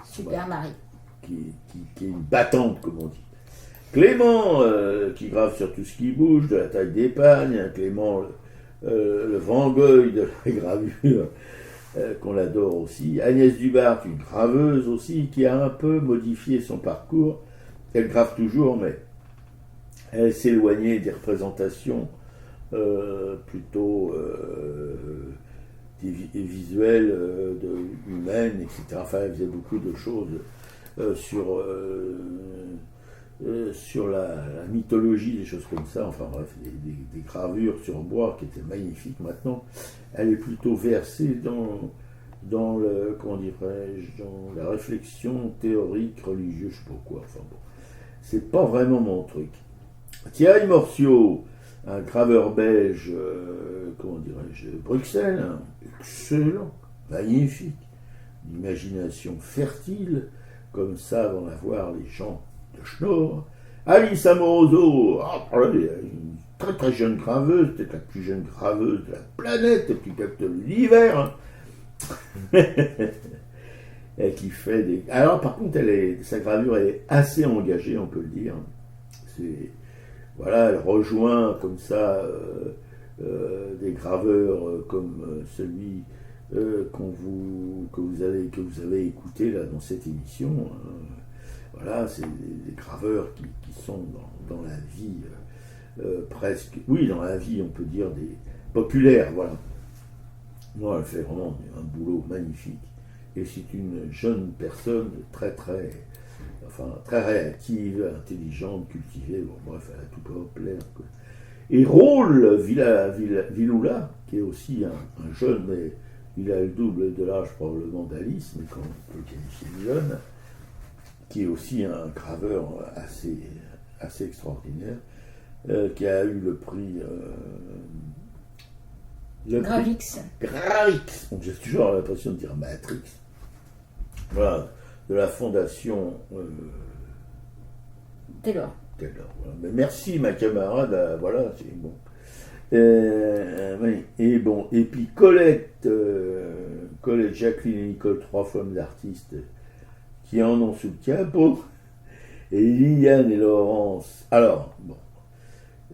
Speaker 7: Super, voilà. Marie.
Speaker 1: Qui est une battante, comme on dit. Clément, qui grave sur tout ce qui bouge, de la taille d'épargne. Clément, le Van Gogh de la gravure, qu'on adore aussi. Agnès Dubart, une graveuse aussi, qui a un peu modifié son parcours. Elle grave toujours, mais elle s'est éloignée des représentations plutôt visuelles, humaines, etc. Enfin, elle faisait beaucoup de choses sur la mythologie, des choses comme ça, enfin bref, des gravures sur bois qui étaient magnifiques. Maintenant, elle est plutôt versée dans le, comment dirais-je, dans la réflexion théorique, religieuse, je sais pas quoi, enfin bon. C'est pas vraiment mon truc. Thierry Morciot, un graveur belge, comment dirais-je, Bruxelles, hein, excellent, magnifique, une imagination fertile, comme savent en avoir les gens de Schnorr. Alice Amoroso, une très très jeune graveuse, peut-être la plus jeune graveuse de la planète, depuis de l'hiver. Hein. Et qui fait des... Alors par contre, sa gravure est assez engagée, on peut le dire. Voilà, elle rejoint comme ça des graveurs comme celui que vous avez écouté là dans cette émission. Voilà, c'est des graveurs qui sont dans la vie presque, oui, dans la vie, on peut dire, des populaires, voilà. Non, elle fait vraiment un boulot magnifique. Et c'est une jeune personne très réactive, intelligente, cultivée, bon, bref, elle a tout pour plaire, quoi. Et Raoul Viloula, qui est aussi un jeune, mais il a le double de l'âge probablement d'Alice, mais quand on peut qualifier de jeune, qui est aussi un graveur assez extraordinaire, qui a eu le prix...
Speaker 7: Gravix.
Speaker 1: Gravix. Donc j'ai toujours l'impression de dire Matrix. Voilà, de la fondation
Speaker 7: Taylor.
Speaker 1: Voilà. Mais merci ma camarade, voilà, c'est bon. Oui, et puis Colette, Jacqueline et Nicole, 3 femmes d'artistes qui en ont sous le capot, et Liliane et Laurence. Alors, bon,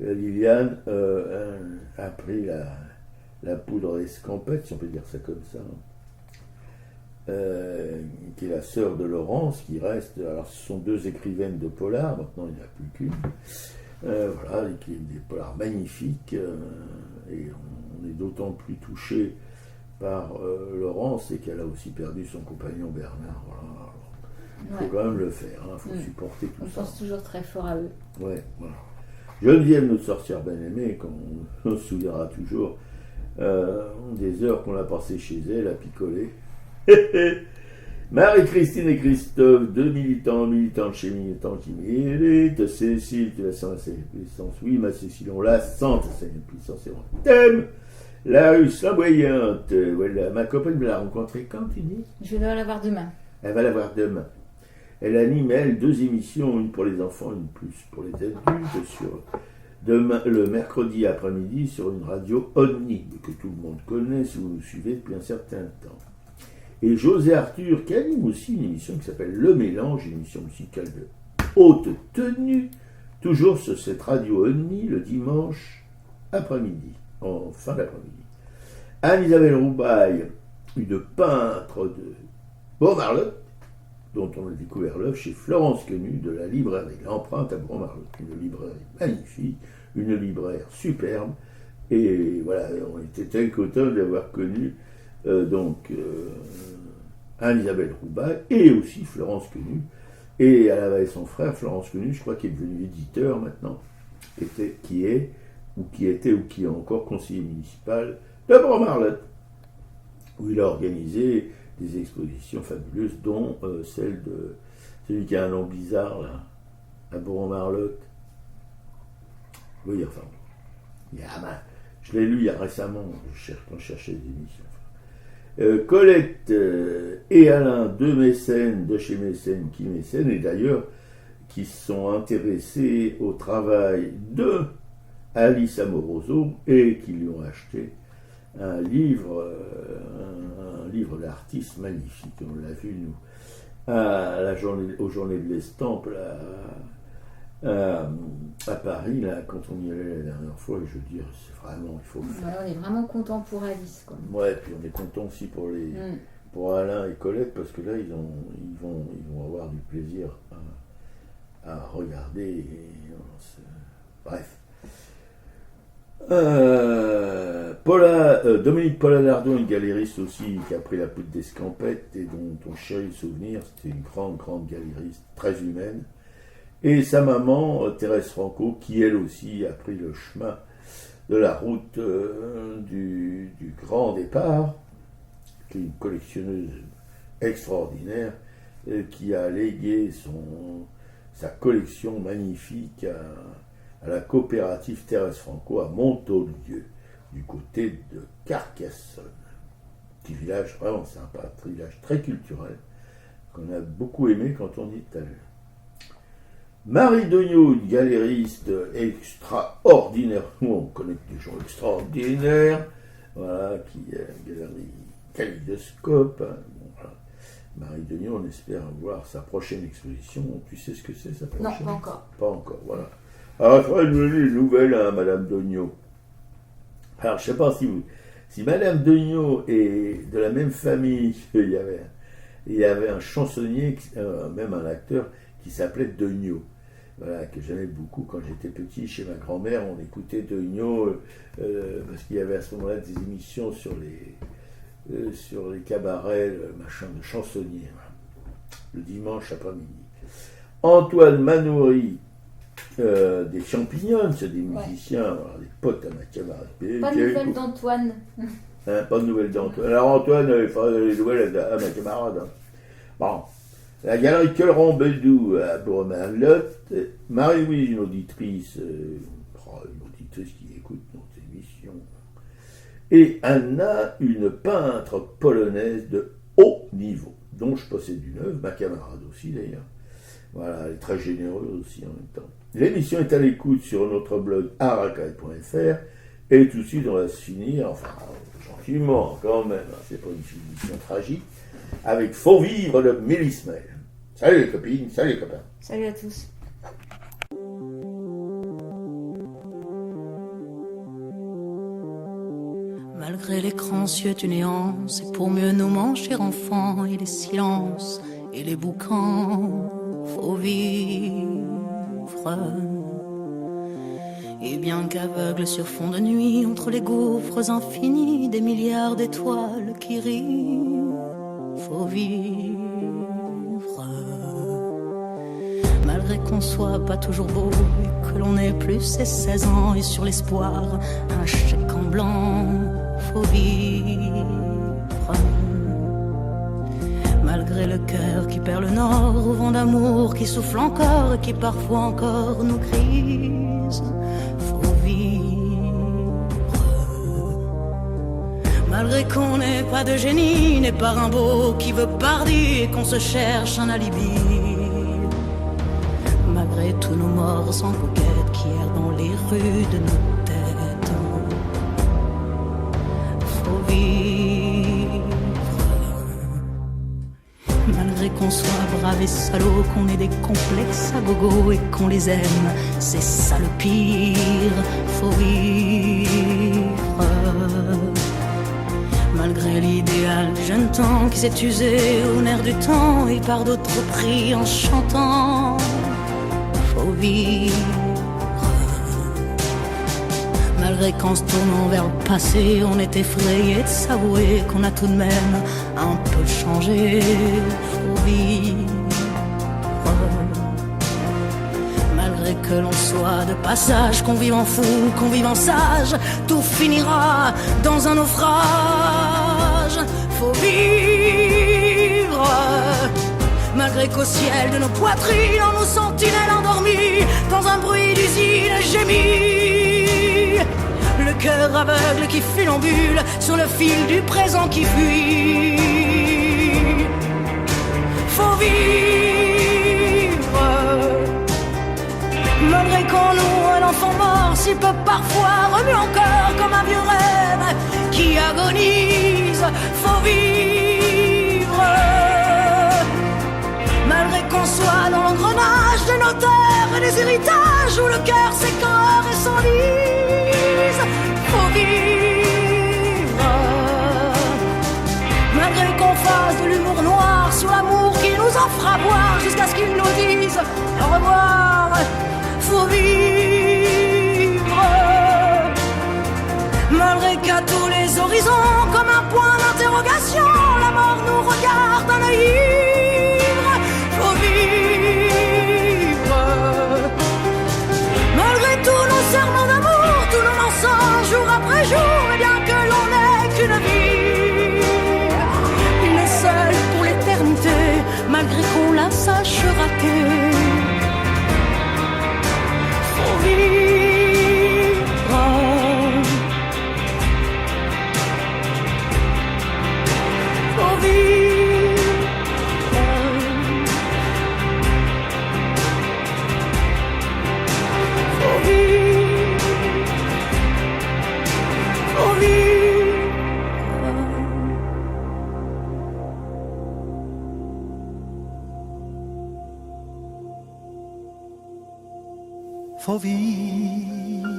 Speaker 1: Liliane a pris la poudre escampette, si on peut dire ça comme ça, qui est la sœur de Laurence, qui reste, alors ce sont 2 écrivaines de polar, maintenant il n'y en a plus qu'une. Voilà, qui est des polars magnifiques, et on est d'autant plus touché par Laurence, et qu'elle a aussi perdu son compagnon Bernard. Voilà. Il faut quand même le faire, il faut supporter tout ça.
Speaker 7: On pense toujours très fort à eux.
Speaker 1: Ouais, voilà. Geneviève, notre sorcière bien-aimée, on se souviendra toujours des heures qu'on a passées chez elle à picoler. Marie-Christine et Christophe, 2 militantes chez Militants qui militent. Cécile, tu la sens à sa puissance. Oui, ma Cécile, on la sent à sa puissance et on t'aime. La rue flamboyante. Voilà, ma copine me l'a rencontrée quand, tu dis?
Speaker 7: Je vais la voir demain.
Speaker 1: Elle va la voir demain. Elle anime, elle, 2 émissions, une pour les enfants, une plus pour les adultes, demain, le mercredi après-midi sur une radio Omni, que tout le monde connaît si vous nous suivez depuis un certain temps. Et José Arthur, qui anime aussi une émission qui s'appelle Le Mélange, une émission musicale de haute tenue, toujours sur cette radio Omni, le dimanche après-midi, en fin d'après-midi. Anne-Isabelle Roubaille, une peintre de Beaumarlotte, dont on a découvert l'œuvre chez Florence Quenu de la librairie L'Empreinte à Beaumarlotte, une librairie magnifique, une libraire superbe, et voilà, on était très contents d'avoir connu Anne-Isabelle Roubaille et aussi Florence Quenu, et elle avait son frère Florence Quenu, je crois qu'il est devenu éditeur maintenant, qui était ou qui est encore conseiller municipal de Beaumarlotte, où il a organisé des expositions fabuleuses, dont celle de celui qui a un nom bizarre là, à Beaumarlotte. Oui, enfin, je l'ai lu il y a récemment, quand je cherchais des émissions. Colette et Alain, 2 mécènes de chez Mécène qui mécènent, et d'ailleurs qui sont intéressés au travail de Alice Amoroso et qui lui ont acheté un livre d'artiste magnifique. On l'a vu, nous, aux Journées de l'Estampe à Paris, là, quand on y allait la dernière fois. Je veux dire, c'est vraiment, il faut le faire.
Speaker 7: Ouais, on est vraiment content pour Alice, quoi.
Speaker 1: Ouais, puis on est content aussi pour Alain et Colette, parce que là, ils vont avoir du plaisir à regarder. Bref. Dominique Pola-Lardon, une galériste aussi, qui a pris la poudre d'escampette et dont on chérit le souvenir. C'était une grande galériste, très humaine. Et sa maman, Thérèse Franco, qui elle aussi a pris le chemin de la route du grand départ, qui est une collectionneuse extraordinaire, qui a légué sa collection magnifique à la coopérative Thérèse Franco à Montaulieu, du côté de Carcassonne. Petit village vraiment sympa, un village très culturel, qu'on a beaucoup aimé quand on y est allé. Marie Dognaud, une galériste extraordinaire, on connaît des gens extraordinaires, voilà, qui est une galerie Kaléidoscope. Bon, voilà. Marie Dognaud, on espère voir sa prochaine exposition. Tu sais ce que c'est, sa prochaine?
Speaker 7: Non, pas encore.
Speaker 1: Pas encore, voilà. Alors, il faudrait nous donner des nouvelles à Madame Dognaud. Alors, je ne sais pas si Madame Dognaud est de la même famille qu'il y avait un chansonnier, même un acteur, qui s'appelait Dognaud. Voilà, que j'aimais beaucoup quand j'étais petit. Chez ma grand-mère, on écoutait Dognaud, parce qu'il y avait à ce moment-là des émissions sur les cabarets, machin de chansonniers, le dimanche après-midi. Antoine Manoury, des Champignons, c'est des musiciens, voilà, des potes à ma camarade.
Speaker 7: Pas de nouvelles d'Antoine.
Speaker 1: Pas de nouvelles d'Antoine. Alors Antoine, il faudra des nouvelles à ma camarade. Bon. La galerie Quelleran-Bedou à Bromerlotte. Marie-Louise, une auditrice qui écoute notre émission. Et Anna, une peintre polonaise de haut niveau, dont je possède une œuvre, ma camarade aussi d'ailleurs. Voilà, elle est très généreuse aussi en même temps. L'émission est à l'écoute sur notre blog aracade.fr et tout de suite on va se finir, enfin gentiment quand même, hein, c'est pas une finition tragique, avec Faut vivre de Mélismel. Salut les copines, salut les copains.
Speaker 7: Salut à tous.
Speaker 8: Malgré l'écran anxieux du néant, c'est pour mieux nous manger enfants et les silences et les boucans. Faut vivre. Et bien qu'aveugle sur fond de nuit, entre les gouffres infinis des milliards d'étoiles qui rient, faut vivre. Malgré qu'on soit pas toujours beau et que l'on ait plus ses 16 ans et sur l'espoir un chèque en blanc, faut vivre. Malgré le cœur qui perd le nord, au vent d'amour qui souffle encore et qui parfois encore nous grise, faut vivre. Malgré qu'on n'ait pas de génie, n'est pas Rimbaud qui veut Pardi et qu'on se cherche un alibi. Malgré tous nos morts sans coquette qui errent dans les rues de nos têtes, faut vivre. Malgré qu'on soit brave et salaud, qu'on ait des complexes à gogo et qu'on les aime, c'est ça le pire, faut vivre. Malgré l'idéal du jeune temps qui s'est usé au nerf du temps et par d'autres pris en chantant, faut vivre. Malgré qu'en se tournant vers le passé, on est effrayé de s'avouer qu'on a tout de même un peu changé, faut vivre. Malgré que l'on soit de passage, qu'on vive en fou, qu'on vive en sage, tout finira dans un naufrage, faut vivre. Malgré qu'au ciel de nos poitrines, on nous sentinelles endormies, dans un bruit d'usine gémit, le cœur aveugle qui funambule sur le fil du présent qui fuit, faut vivre. Malgré qu'on loue un enfant mort, s'il peut parfois remuer encore comme un vieux rêve qui agonise, faut vivre. Malgré qu'on soit dans l'engrenage des notaires et des héritages où le cœur s'écœure et s'enlise, faut vivre. Malgré qu'on fasse de l'humour noir sur l'amour qui nous en fera boire jusqu'à ce qu'ils nous disent au revoir, faut vivre. Malgré qu'à tous les horizons, comme un point d'interrogation, la mort nous regarde d'un œil ivre, faut vivre. Malgré tous nos serments d'amour, tous nos mensonges jour après jour, et bien que l'on n'ait qu'une vie, une est seule pour l'éternité, malgré qu'on la sache rater, faut vivre. Faut vivre. Faut vivre. Faut vivre.
Speaker 9: Faut vivre.